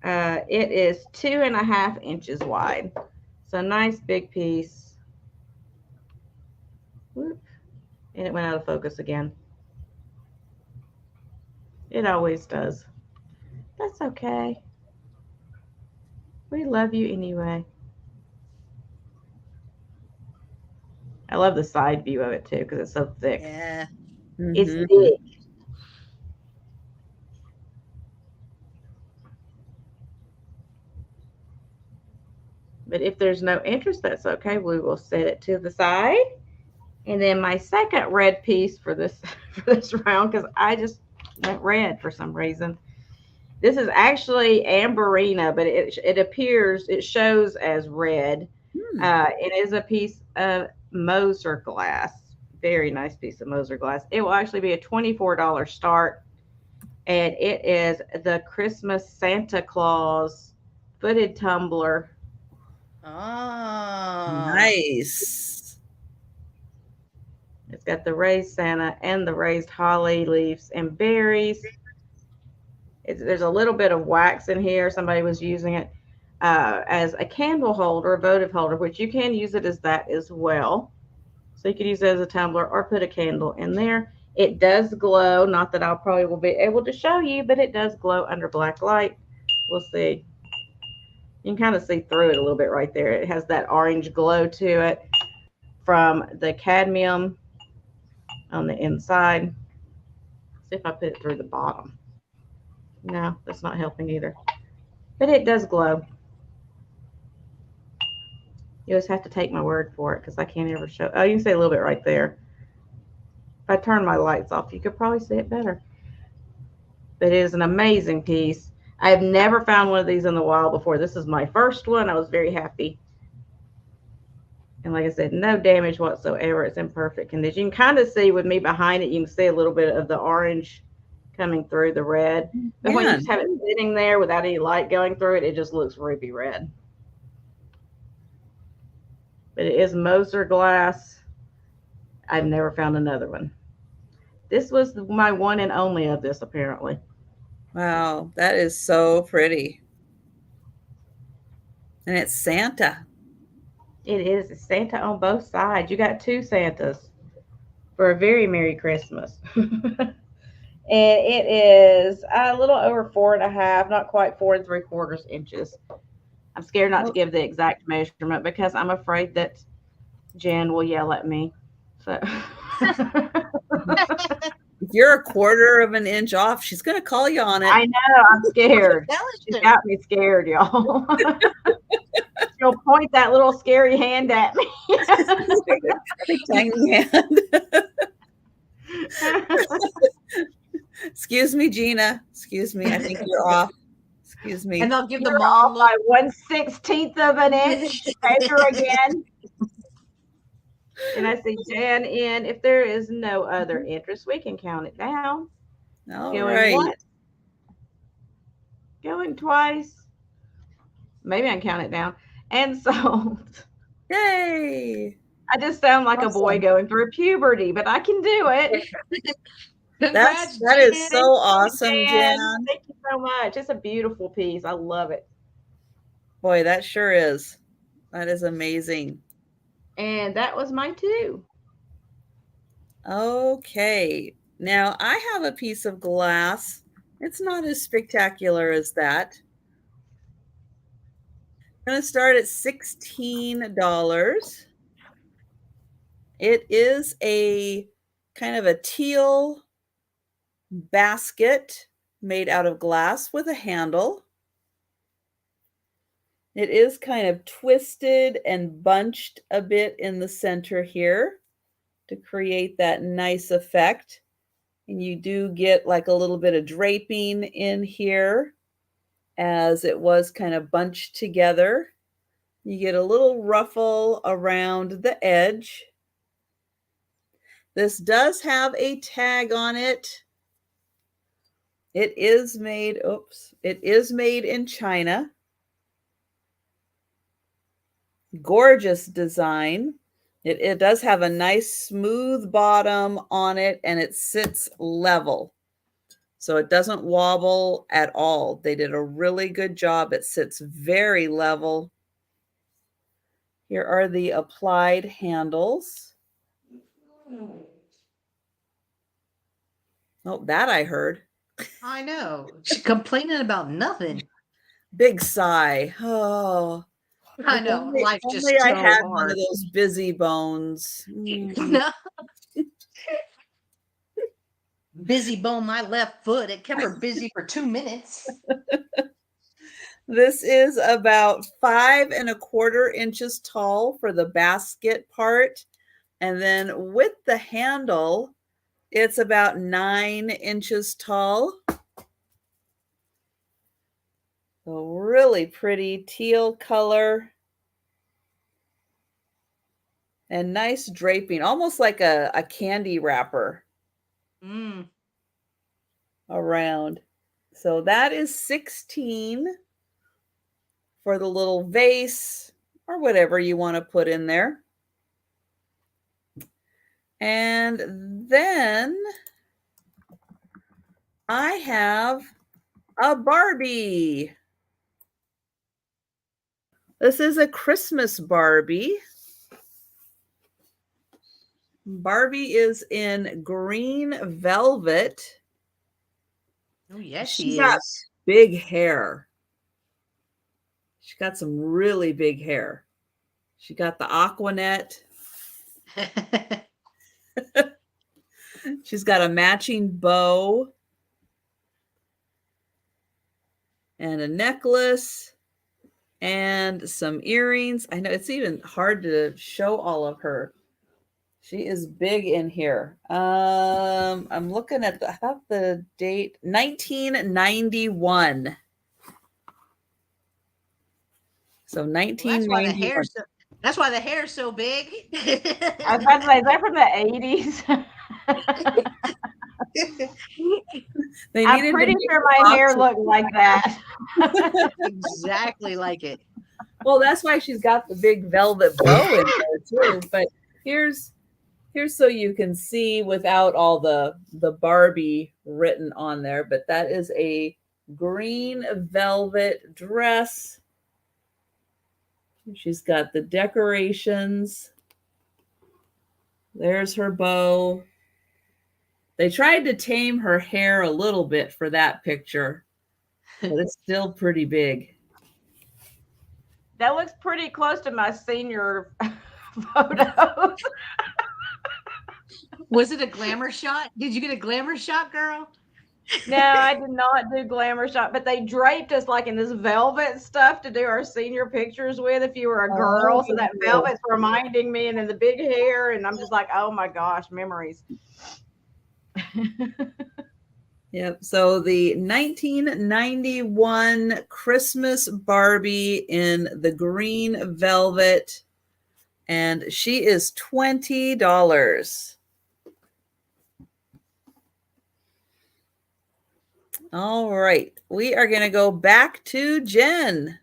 It is 2.5 inches wide. So nice big piece. Whoop. And it went out of focus again. It always does. That's okay. We love you anyway. I love the side view of it too because it's so thick. Yeah. It's Mhm. big. But if there's no interest, that's okay. We will set it to the side. And then my second red piece for this round, because I just went red for some reason. This is actually Amberina, but it shows as red. It is a piece of Moser glass. Very nice piece of Moser glass. It will actually be a $24 start. And it is the Christmas Santa Claus footed tumbler. Oh, Nice. It's got the raised Santa and the raised holly leaves and berries. There's a little bit of wax in here. Somebody was using it as a candle holder, a votive holder, which you can use it as that as well. So you could use it as a tumbler or put a candle in there. It does glow. Not that I'll probably will be able to show you, but it does glow under black light. We'll see. You can kind of see through it a little bit right there. It has that orange glow to it from the cadmium on the inside. See if I put it through the bottom. No, that's not helping either. But it does glow. You just have to take my word for it because I can't ever show. Oh, you can see a little bit right there. If I turn my lights off, you could probably see it better. But it is an amazing piece. I have never found one of these in the wild before. This is my first one. I was very happy. And like I said, no damage whatsoever. It's in perfect condition. You can kind of see with me behind it, you can see a little bit of the orange coming through the red. But when you just have it sitting there without any light going through it, it just looks ruby red. But it is Moser glass. I've never found another one. This was my one and only of this, apparently. Wow, that is so pretty. And it's Santa. It is. It's Santa on both sides. You got two Santas for a very Merry Christmas. And it is a little over 4.5, not quite 4 3/4 inches. I'm scared not to give the exact measurement because I'm afraid that Jen will yell at me. So if you're 1/4 of an inch off, she's going to call you on it. I know. I'm scared. She's got me scared, y'all. She'll point that little scary hand at me. Big tiny hand. Excuse me, Gina. Excuse me. I think you're off. Excuse me. And they'll give the You're mom off by 1/16 of an inch. Measure again. And I see Jan in. If there is no other interest, we can count it down. All Going right. once. Going twice. Maybe I can count it down. And sold. Yay. I just sound like Awesome. a boy going through puberty, but I can do it. That is so awesome, Jan. Thank you so much. It's a beautiful piece. I love it. Boy, that sure is. That is amazing. And that was my 2. Okay. Now I have a piece of glass. It's not as spectacular as that. I'm going to start at $16. It is a kind of a teal basket made out of glass with a handle. It is kind of twisted and bunched a bit in the center here to create that nice effect. And you do get like a little bit of draping in here as it was kind of bunched together. You get a little ruffle around the edge. This does have a tag on it. It is made, it is made in China. Gorgeous design. It does have a nice smooth bottom on it and it sits level. So it doesn't wobble at all. They did a really good job. It sits very level. Here are the applied handles. Oh, that I heard. I know. She's complaining about nothing. Big sigh. Oh, I know. Only, Life's just only so I had hard. one of those busy bones. No. Busy bone my left foot. It kept her busy for 2 minutes. This is about 5¼ inches tall for the basket part. And then with the handle, it's about 9 inches tall. A really pretty teal color. And nice draping, almost like a candy wrapper around. So that is 16 for the little vase or whatever you want to put in there. And then I have a Barbie. This is a Christmas Barbie. Barbie is in green velvet. Oh, yes, She she got is. big hair. She got some really big hair. She got the Aquanet. She's got a matching bow and a necklace and some earrings. I know it's even hard to show all of her. She is big in here. I'm looking at I thought the date 1991. So 1991. That's why the hair's so big. I was about to say, is that from the 80s? I'm pretty sure my hair looked like that. Exactly like it. Well, that's why she's got the big velvet bow in there too. But here's so you can see without all the Barbie written on there. But that is a green velvet dress. She's got the decorations. There's her bow. They tried to tame her hair a little bit for that picture, but it's still pretty big. That looks pretty close to my senior photos. Was it a glamour shot? Did you get a glamour shot, girl? No, I did not do glamour shot, but they draped us like in this velvet stuff to do our senior pictures with if you were a girl. So that velvet's reminding me, and then the big hair, and I'm just like, oh my gosh, memories. Yep. So the 1991 Christmas Barbie in the green velvet, and she is $20. All right. We are going to go back to Jen.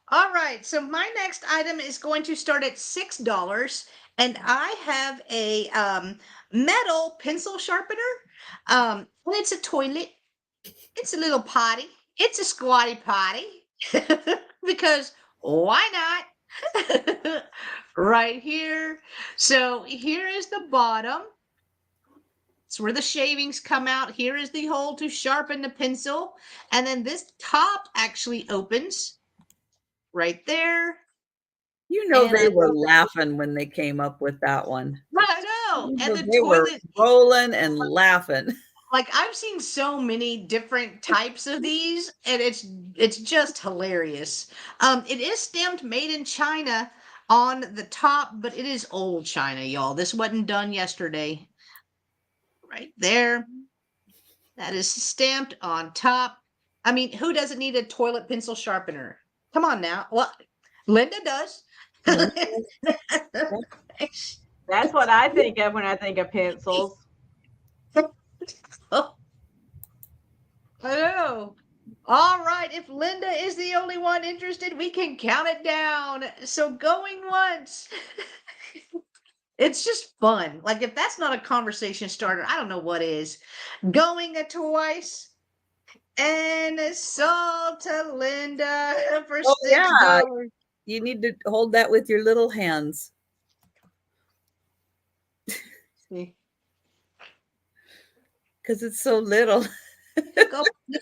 All right. So my next item is going to start at $6. And I have a metal pencil sharpener. And it's a toilet. It's a little potty. It's a squatty potty. Because why not? Right here. So here is the bottom. It's where the shavings come out. Here is the hole to sharpen the pencil. And then this top actually opens right there. You know, they were laughing when they came up with that one. I know. And the they toilet were rolling and laughing. Like I've seen so many different types of these, and it's just hilarious. It is stamped made in China on the top, but it is old China, y'all. This wasn't done yesterday. Right there. That is stamped on top. I mean, who doesn't need a toilet pencil sharpener? Come on now. Well, Linda does. That's what I think of when I think of pencils. Oh. I know. All right. If Linda is the only one interested, we can count it down. So going once. It's just fun. Like if that's not a conversation starter, I don't know what is. Going a twice. And sold to Linda for $6. Yeah. You need to hold that with your little hands. See? Because it's so little. You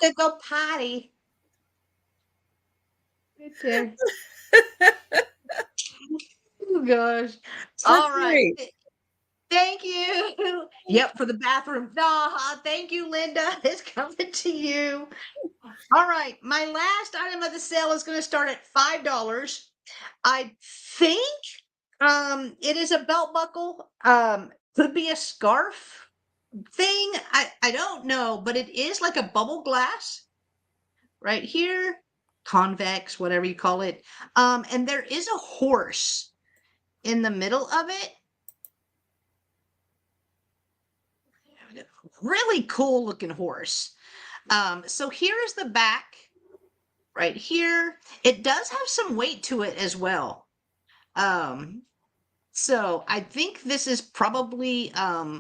could go potty. Right there. Oh gosh. All right. Great. Thank you. Yep, for the bathroom. No, thank you, Linda. It's coming to you. All right, my last item of the sale is going to start at $5. I think it is a belt buckle. Could be a scarf thing. I don't know, but it is like a bubble glass right here, convex, whatever you call it. And there is a horse in the middle of it. Really cool looking horse. So here is the back right here. It does have some weight to it as well. So I think this is probably belt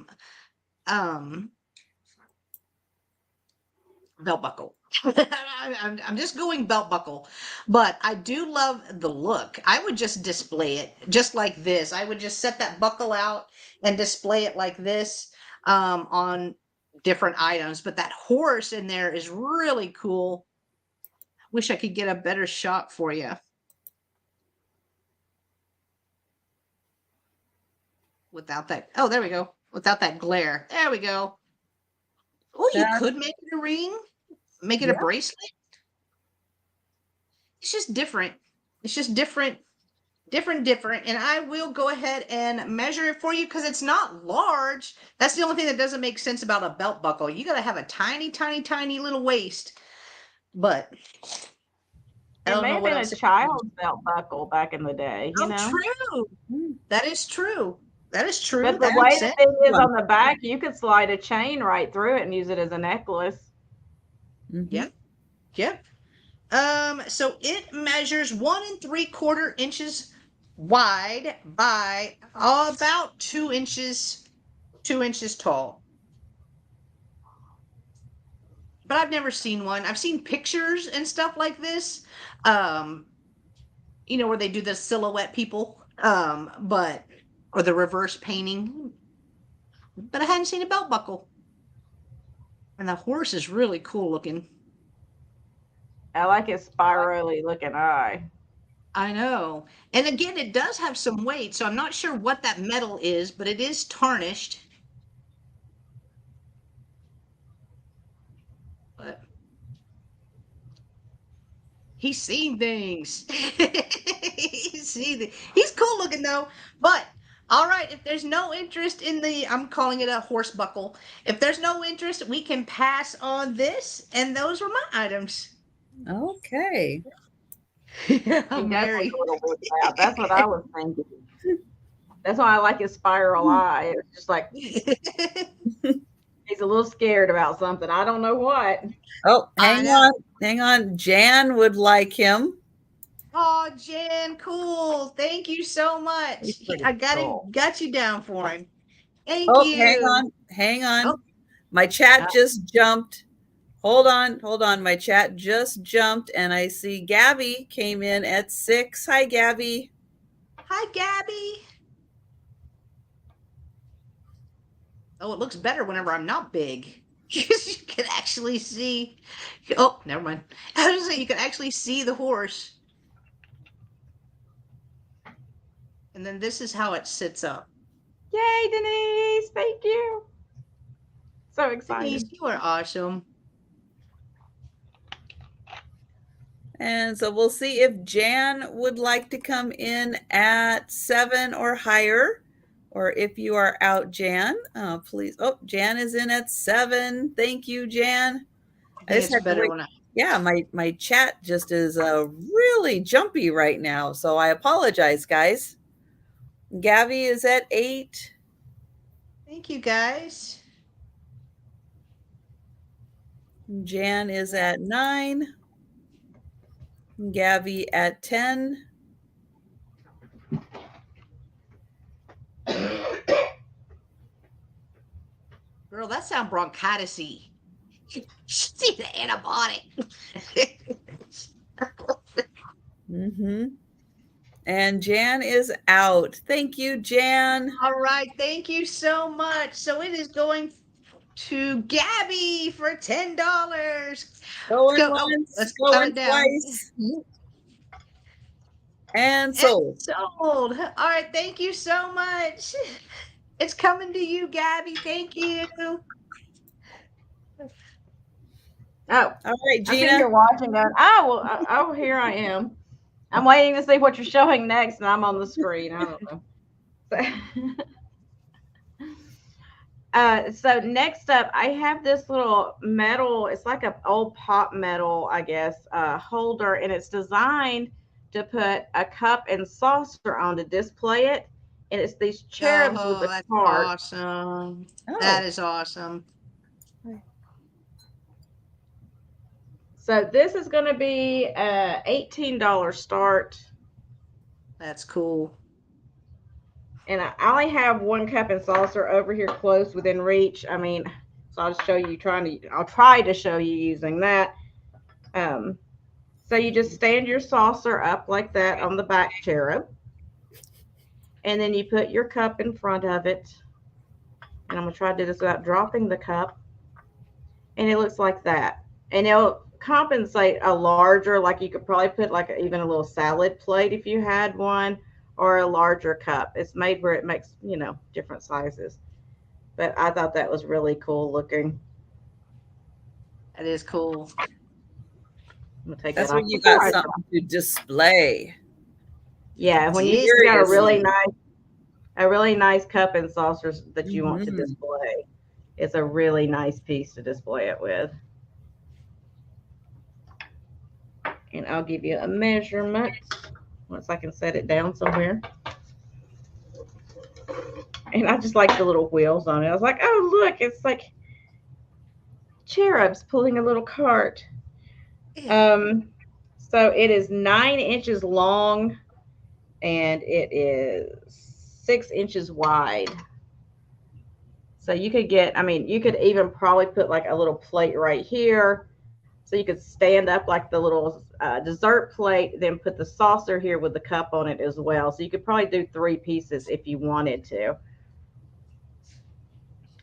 buckle. I'm just going belt buckle, but I do love the look. I would just display it just like this. I would just set that buckle out and display it like this on different items. But that horse in there is really cool. Wish I could get a better shot for you. Without that, oh, there we go. Without that glare. There we go. Oh, you could make it a ring, make it a bracelet. It's just different. It's just different. And I will go ahead and measure it for you because it's not large. That's the only thing that doesn't make sense about a belt buckle. You got to have a tiny, tiny, tiny little waist. But it may have been a child's belt buckle back in the day. You know? True. That is true. That is true. But the way that it is on the back, you could slide a chain right through it and use it as a necklace. Yep. Yep. So it measures 1 3/4 inches wide by about 2 inches tall. But I've never seen one. I've seen pictures and stuff like this. You know, where they do the silhouette people. Or the reverse painting. But I hadn't seen a belt buckle. And the horse is really cool looking. I like his spirally looking eye. I know. And again, it does have some weight, so I'm not sure what that metal is, but it is tarnished. But he's seen things. He's cool looking though. But all right, if there's no interest in I'm calling it a horse buckle. If there's no interest, we can pass on this. And those were my items. Okay. Mary. That's what I was thinking. That's why I like his spiral eye. It's just like he's a little scared about something. I don't know what. Oh, hang on. Jan would like him. Oh, Jan, cool. Thank you so much. I got you down for him. Thank you. Hang on. Oh. My chat just jumped. Hold on. My chat just jumped, and I see Gabby came in at 6. Hi, Gabby. Hi, Gabby. Oh, it looks better whenever I'm not big. Because you can actually see. Oh, never mind. I was going to say you can actually see the horse. And then this is how it sits up. Yay, Denise. Thank you. So excited. Denise, you are awesome. And so we'll see if Jan would like to come in at 7 or higher. Or if you are out, Jan, please. Oh, Jan is in at 7. Thank you, Jan. I just had better when my chat just is really jumpy right now. So I apologize, guys. Gabby is at 8. Thank you, guys. Jan is at 9. Gabby at 10. Girl, that sounds bronchitis-y. See the antibiotic. And Jan is out. Thank you, Jan. All right. Thank you so much. So it is going to Gabby for $10. Let's go twice. And sold. All right. Thank you so much. It's coming to you, Gabby. Thank you. Oh, All right, I think Gina. you're watching that. Oh, well, oh, here I am. I'm waiting to see what you're showing next, and I'm on the screen. I don't know. So next up, I have this little metal. It's like an old pop metal, I guess, holder, and it's designed to put a cup and saucer on to display it. And it's these cherubs with Oh, a that's cart. awesome. Oh. That is awesome. So this is going to be a $18 start. That's cool. And I only have one cup and saucer over here close within reach. I mean, so I'll show you I'll try to show you using that. So you just stand your saucer up like that on the back cherub. And then you put your cup in front of it. And I'm going to try to do this without dropping the cup. And it looks like that. And it'll compensate a larger, like you could probably put like even a little salad plate if you had one, or a larger cup. It's made where it makes, different sizes. But I thought that was really cool looking. That is cool. I'm gonna take That's that when off you before got I something to display. Yeah, when you Seriously. got a really nice cup and saucers that you want to display, it's a really nice piece to display it with. And I'll give you a measurement once I can set it down somewhere. And I just like the little wheels on it. I was like, oh, look, it's like cherubs pulling a little cart. So it is 9 inches long and it is 6 inches wide. So you could you could even probably put like a little plate right here. So you could stand up like the little dessert plate, then put the saucer here with the cup on it as well. So you could probably do 3 pieces if you wanted to.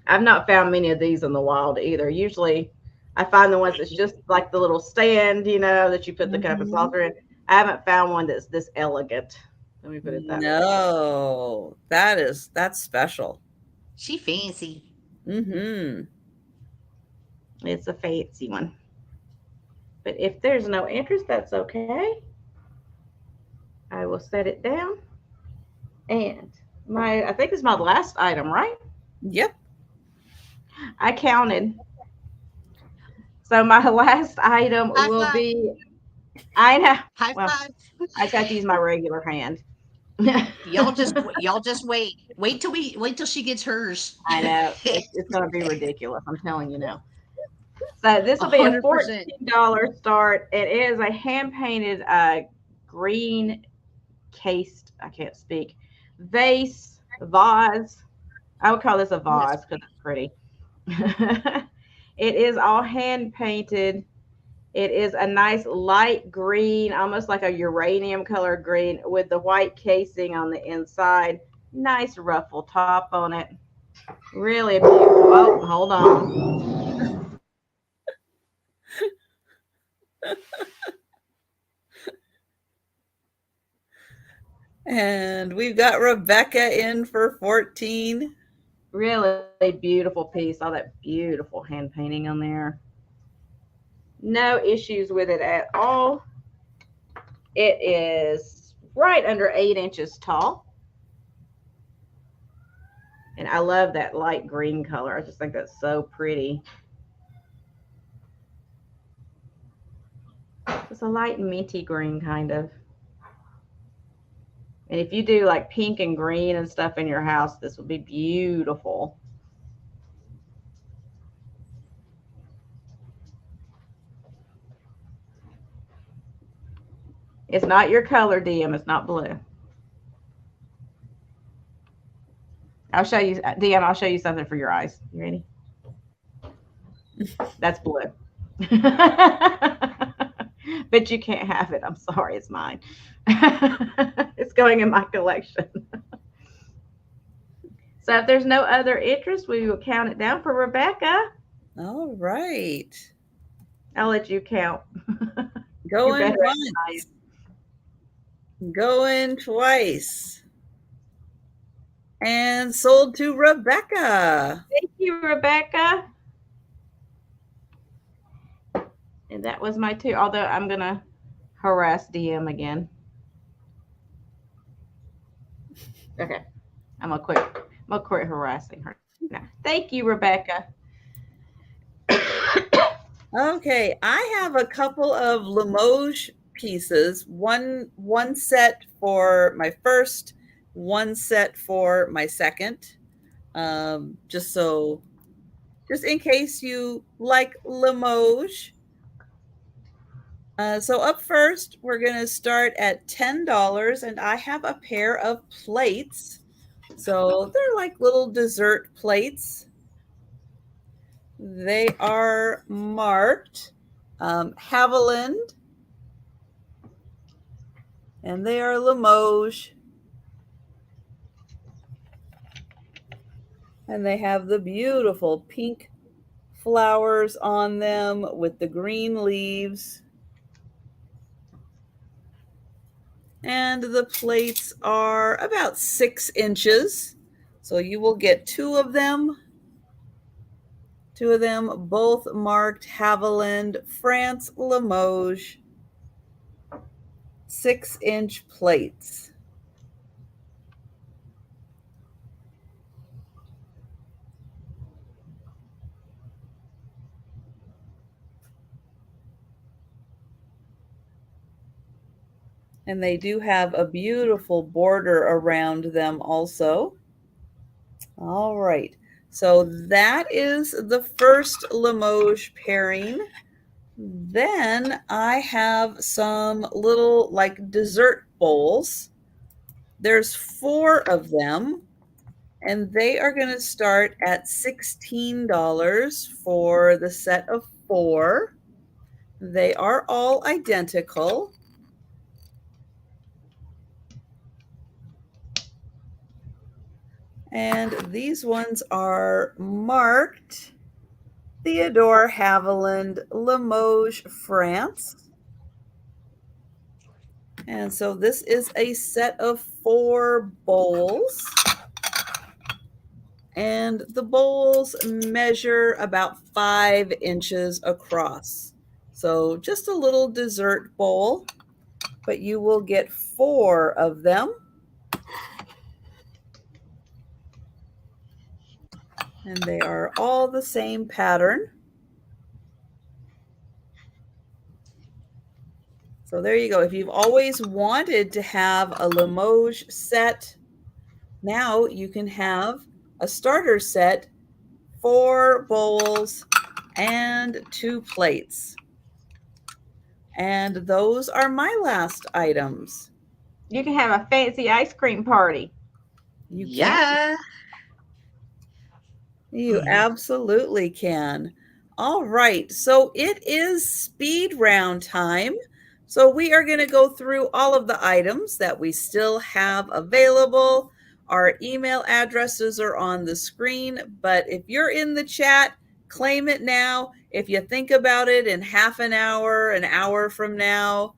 I've not found many of these in the wild either. Usually I find the ones that's just like the little stand, that you put the cup and saucer in. I haven't found one that's this elegant. Let me put it that way. No, that's special. She fancy. Mm-hmm. It's a fancy one. But if there's no interest, that's okay. I will set it down. And I think this is my last item, right? Yep. I counted. So my last item High will five. be, I know. High Well, five. I got to use my regular hand. Y'all just wait. Wait till she gets hers. I know. It's going to be ridiculous. I'm telling you now. So this will be a 100%. $14 start. It is a hand-painted green cased, I can't speak, vase. I would call this a vase because it's pretty. It is all hand-painted. It is a nice light green, almost like a uranium color green with the white casing on the inside. Nice ruffle top on it. Really beautiful. Oh, hold on. And we've got Rebecca in for 14. Really beautiful piece. All that beautiful hand painting on there. No issues with it at all. It is right under 8 inches tall. And I love that light green color. I just think that's so pretty. It's a light minty green kind of. And if you do like pink and green and stuff in your house, this would be beautiful. It's not your color, DM. It's not blue. I'll show you, DM, I'll show you something for your eyes. You ready? That's blue. But you can't have it. I'm sorry. It's mine. It's going in my collection. So if there's no other interest, we will count it down for Rebecca. All right. I'll let you count. Going once. Going twice. And sold to Rebecca. Thank you, Rebecca. And that was my two. Although I'm gonna harass DM again. Okay, I'm gonna quit harassing her now. Thank you, Rebecca. Okay, I have a couple of Limoges pieces. One set for my first, one set for my second. Just in case you like Limoges. So up first, we're going to start at $10, and I have a pair of plates. So they're like little dessert plates. They are marked Haviland, and they are Limoges. And they have the beautiful pink flowers on them with the green leaves. And the plates are about 6 inches. So you will get two of them. Two of them, both marked Haviland, France, Limoges, 6-inch plates. And they do have a beautiful border around them also. All right. So that is the first Limoges pairing. Then I have some little like dessert bowls. There's 4 of them, and they are going to start at $16 for the set of 4. They are all identical. And these ones are marked Theodore Haviland, Limoges, France. And so this is a set of 4 bowls. And the bowls measure about 5 inches across. So just a little dessert bowl, but you will get 4 of them. And they are all the same pattern. So there you go. If you've always wanted to have a Limoges set, now you can have a starter set, 4 bowls and 2 plates. And those are my last items. You can have a fancy ice cream party. Yeah. You absolutely can. All right. So it is speed round time. So we are going to go through all of the items that we still have available. Our email addresses are on the screen, but if you're in the chat, claim it now. If you think about it in half an hour from now,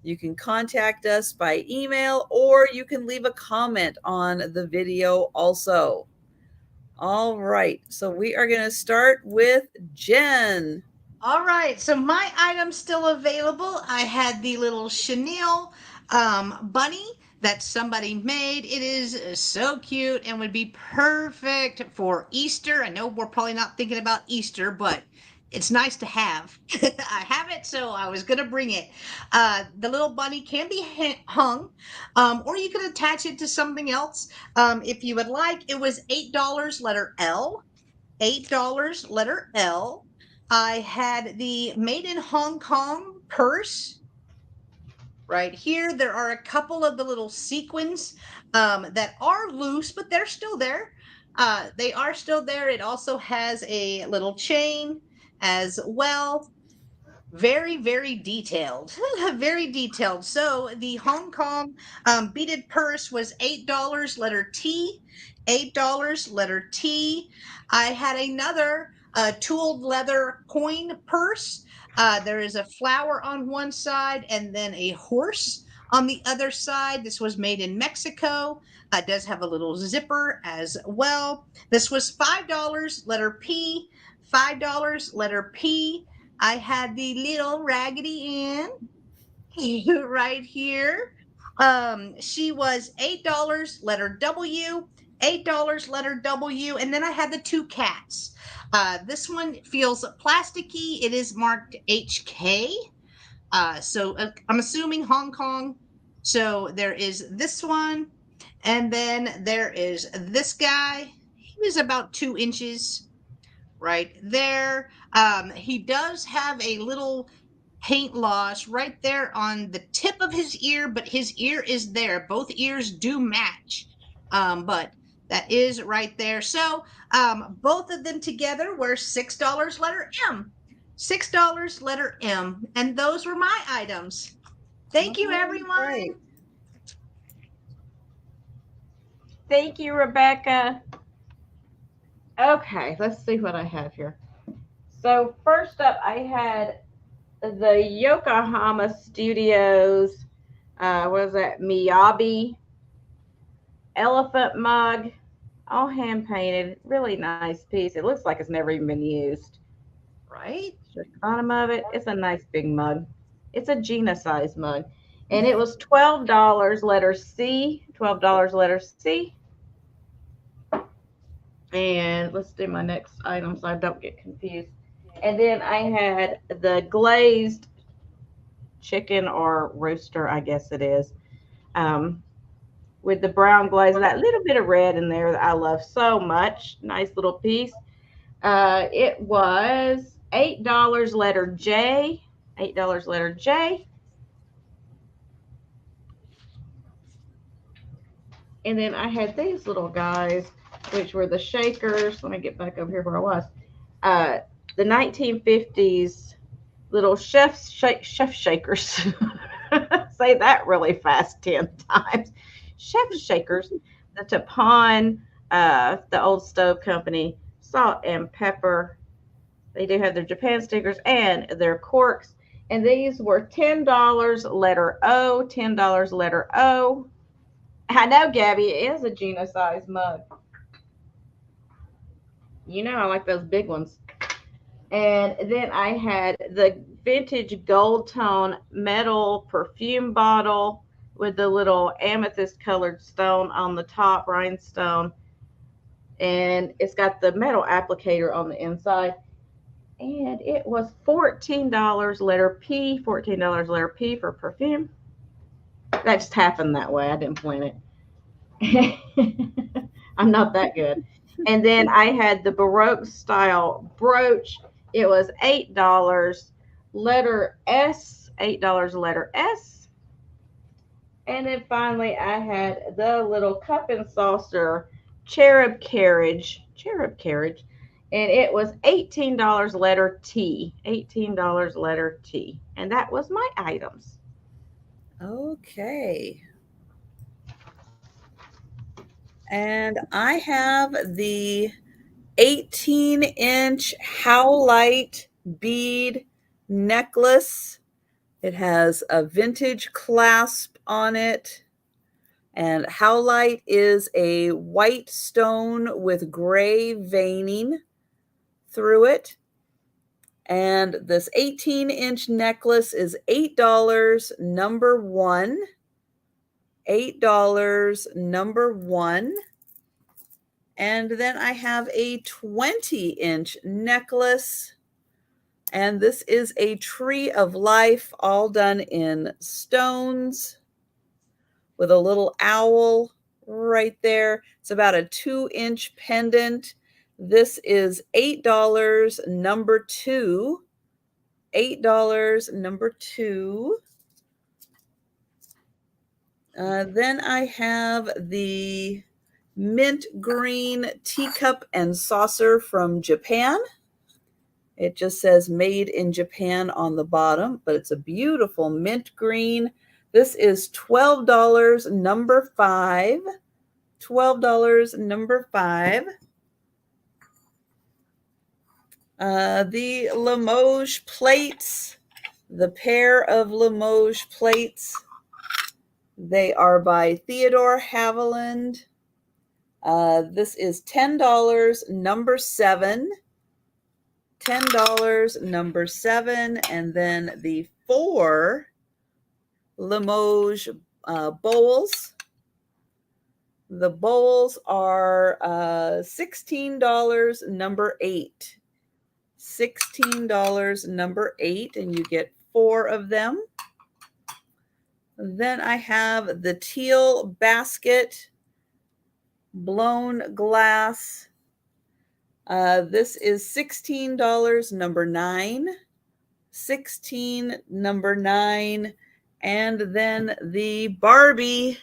you can contact us by email, or you can leave a comment on the video also. All right, so we are going to start with Jen. All right, so my item's still available. I had the little chenille bunny that somebody made. It is so cute and would be perfect for Easter. I know we're probably not thinking about Easter, but it's nice to have. I have it, so I was going to bring it. The little bunny can be hung, or you can attach it to something else if you would like. It was $8, letter L. $8, letter L. I had the Made in Hong Kong purse right here. There are a couple of the little sequins that are loose, but they're still there. They are still there. It also has a little chain as well. Very, very detailed. Very detailed. So the Hong Kong beaded purse was $8, letter T. $8, letter T. I had another tooled leather coin purse. There is a flower on one side and then a horse on the other side. This was made in Mexico. It does have a little zipper as well. This was $5, letter P. $5, letter P. I had the little Raggedy Ann right here. She was $8, letter W, $8, letter W, and then I had the two cats. This one feels plasticky. It is marked HK. So I'm assuming Hong Kong. So there is this one, and then there is this guy. He was about 2 inches right there. He does have a little paint loss right there on the tip of his ear, but his ear is there. Both ears do match. But that is right there. So both of them together were $6, letter M. $6, letter M. And those were my items. Thank you, everyone. Right. Thank you, Rebecca. Okay, let's see what I have here. So first up, I had the Yokohama Studios, what was that, Miyabi elephant mug, all hand painted, really nice piece. It looks like it's never even been used. Right? The bottom of it, it's a nice big mug. It's a Gina size mug. And it was $12, letter C, $12, letter C. And let's do my next item so I don't get confused. And then I had the glazed chicken or rooster, I guess it is, with the brown glaze, that little bit of red in there that I love so much. Nice little piece. It was $8, letter J, $8, letter J. And then I had these little guys, which were the shakers. Let me get back over here where I was. The 1950s little chef shakers. Say that really fast 10 times. Chef shakers. The Tapon, the old stove company, salt and pepper. They do have their Japan stickers and their corks. And these were $10, letter O, $10, letter O. I know, Gabby, it is a Gina size mug. You know, I like those big ones. And then I had the vintage gold tone metal perfume bottle with the little amethyst colored stone on the top, rhinestone. And it's got the metal applicator on the inside. And it was $14, letter P, $14, letter P for perfume. That just happened that way. I didn't plan it. I'm not that good. And then I had the Baroque style brooch. It was $8, letter S, $8, letter S. And then finally I had the little cup and saucer cherub carriage, and it was $18, letter T, $18, letter T. And that was my items. Okay. And I have the 18-inch Howlite bead necklace. It has a vintage clasp on it. And Howlite is a white stone with gray veining through it. And this 18-inch necklace is $8, number 1. $8, number 1. And then I have a 20-inch necklace. And this is a tree of life, all done in stones with a little owl right there. It's about a 2-inch pendant. This is $8, number 2. $8, number 2. Then I have the mint green teacup and saucer from Japan. It just says made in Japan on the bottom, but it's a beautiful mint green. This is $12, number 5. $12, number 5. The Limoges plates, the pair of Limoges plates. They are by Theodore Haviland. This is $10, number 7. $10, number 7, and then the 4 Limoges bowls. The bowls are $16, number 8. $16, number 8, and you get 4 of them. Then I have the teal basket blown glass. This is $16, number 9. 16, number 9. And then the Barbie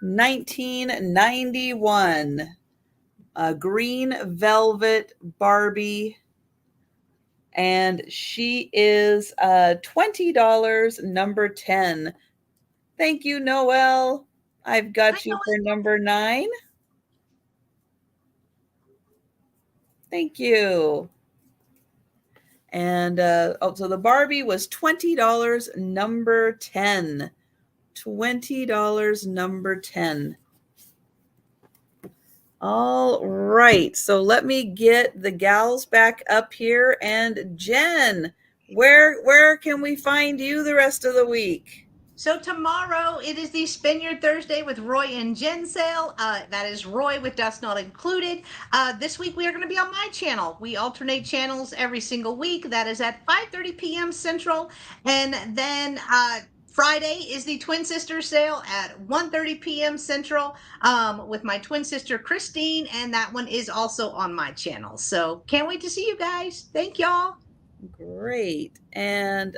1991 green velvet Barbie, and she is $20, number 10. Thank you, Noelle. I've got you for number 9. Thank you. And so the Barbie was $20, number 10. $20, number 10. All right, so let me get the gals back up here. And Jen, where can we find you the rest of the week? So tomorrow it is the Spend Your Thursday with Roy and Jen sale. That is Roy with Dust Not Included. This week we are going to be on my channel. We alternate channels every single week. That is at 5:30 p.m. Central. And then Friday is the Twin Sisters sale at 1:30 p.m. Central with my twin sister Christine. And that one is also on my channel. So can't wait to see you guys. Thank y'all. Great. And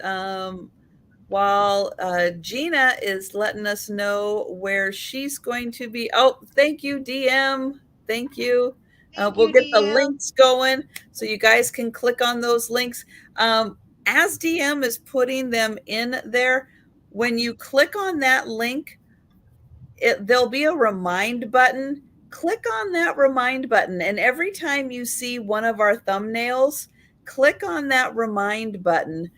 while Gina is letting us know where she's going to be. Oh, thank you, DM. Thank you. We'll get the links going so you guys can click on those links. As DM is putting them in there, when you click on that link, there'll be a remind button. Click on that remind button. And every time you see one of our thumbnails, click on that remind button.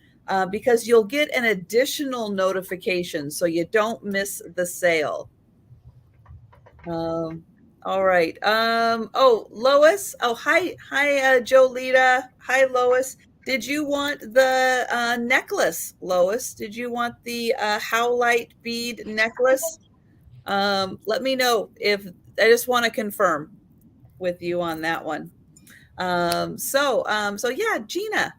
Because you'll get an additional notification so you don't miss the sale. All right. Oh, Lois. Oh, hi, Jolita. Hi, Lois. Did you want the necklace, Lois? Did you want the howlite bead necklace? Let me know if I just want to confirm with you on that one. So yeah, Gina.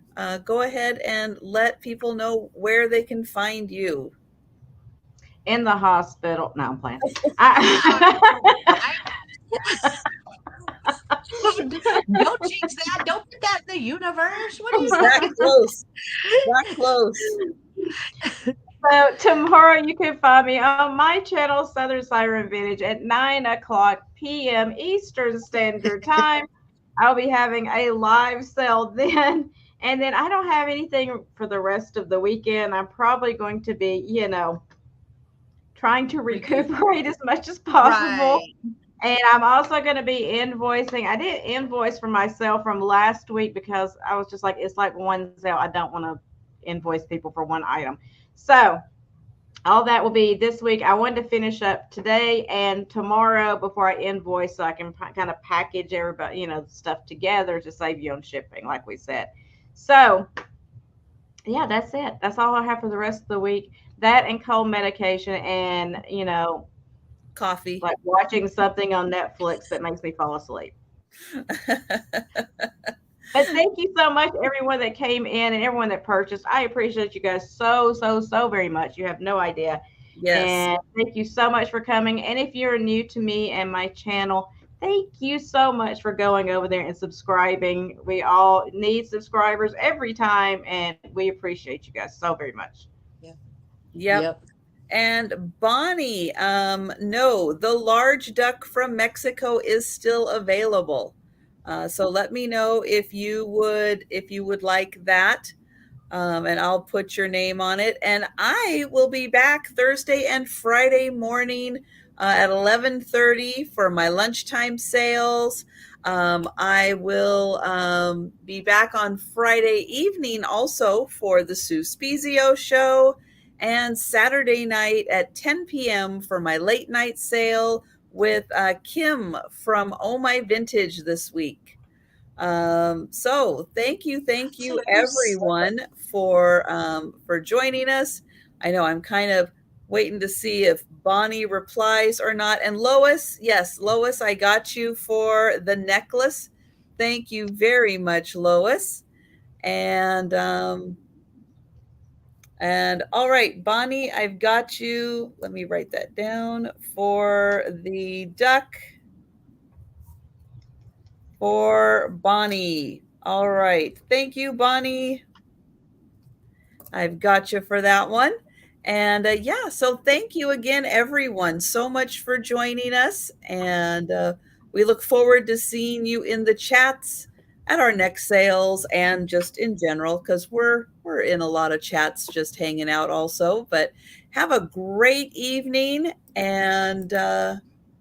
Go ahead and let people know where they can find you. In the hospital. No, I'm playing. Don't jinx that. Don't put that in the universe. What is that close? That close. So tomorrow you can find me on my channel, Southern Siren Vintage, at 9:00 p.m. Eastern Standard Time. I'll be having a live sale then. And then I don't have anything for the rest of the weekend. I'm probably going to be, trying to recuperate as much as possible. Right. And I'm also going to be invoicing. I did invoice for myself from last week because I was just like, it's like one sale. I don't want to invoice people for one item. So all that will be this week. I wanted to finish up today and tomorrow before I invoice so I can kind of package everybody, stuff together to save you on shipping, like we said. So, yeah, that's it. That's all I have for the rest of the week. That and cold medication and, coffee. Like watching something on Netflix that makes me fall asleep. But thank you so much, everyone that came in and everyone that purchased. I appreciate you guys so very much. You have no idea. Yes. And thank you so much for coming. And if you're new to me and my channel, thank you so much for going over there and subscribing. We all need subscribers every time, and we appreciate you guys so very much. Yeah. Yep. And Bonnie, no, the large duck from Mexico is still available. So let me know if you would like that. And I'll put your name on it. And I will be back Thursday and Friday morning at 11:30 for my lunchtime sales. I will be back on Friday evening also for the Sue Spezio show, and Saturday night at 10 p.m. for my late night sale with Kim from Oh My Vintage this week. So thank you everyone for joining us. I know I'm kind of waiting to see if Bonnie replies or not. And Lois, yes, Lois, I got you for the necklace. Thank you very much, Lois. And all right, Bonnie, I've got you. Let me write that down for the duck for Bonnie. All right. Thank you, Bonnie. I've got you for that one. And yeah, so thank you again, everyone, so much for joining us. And we look forward to seeing you in the chats at our next sales and just in general, because we're in a lot of chats just hanging out also. But have a great evening, and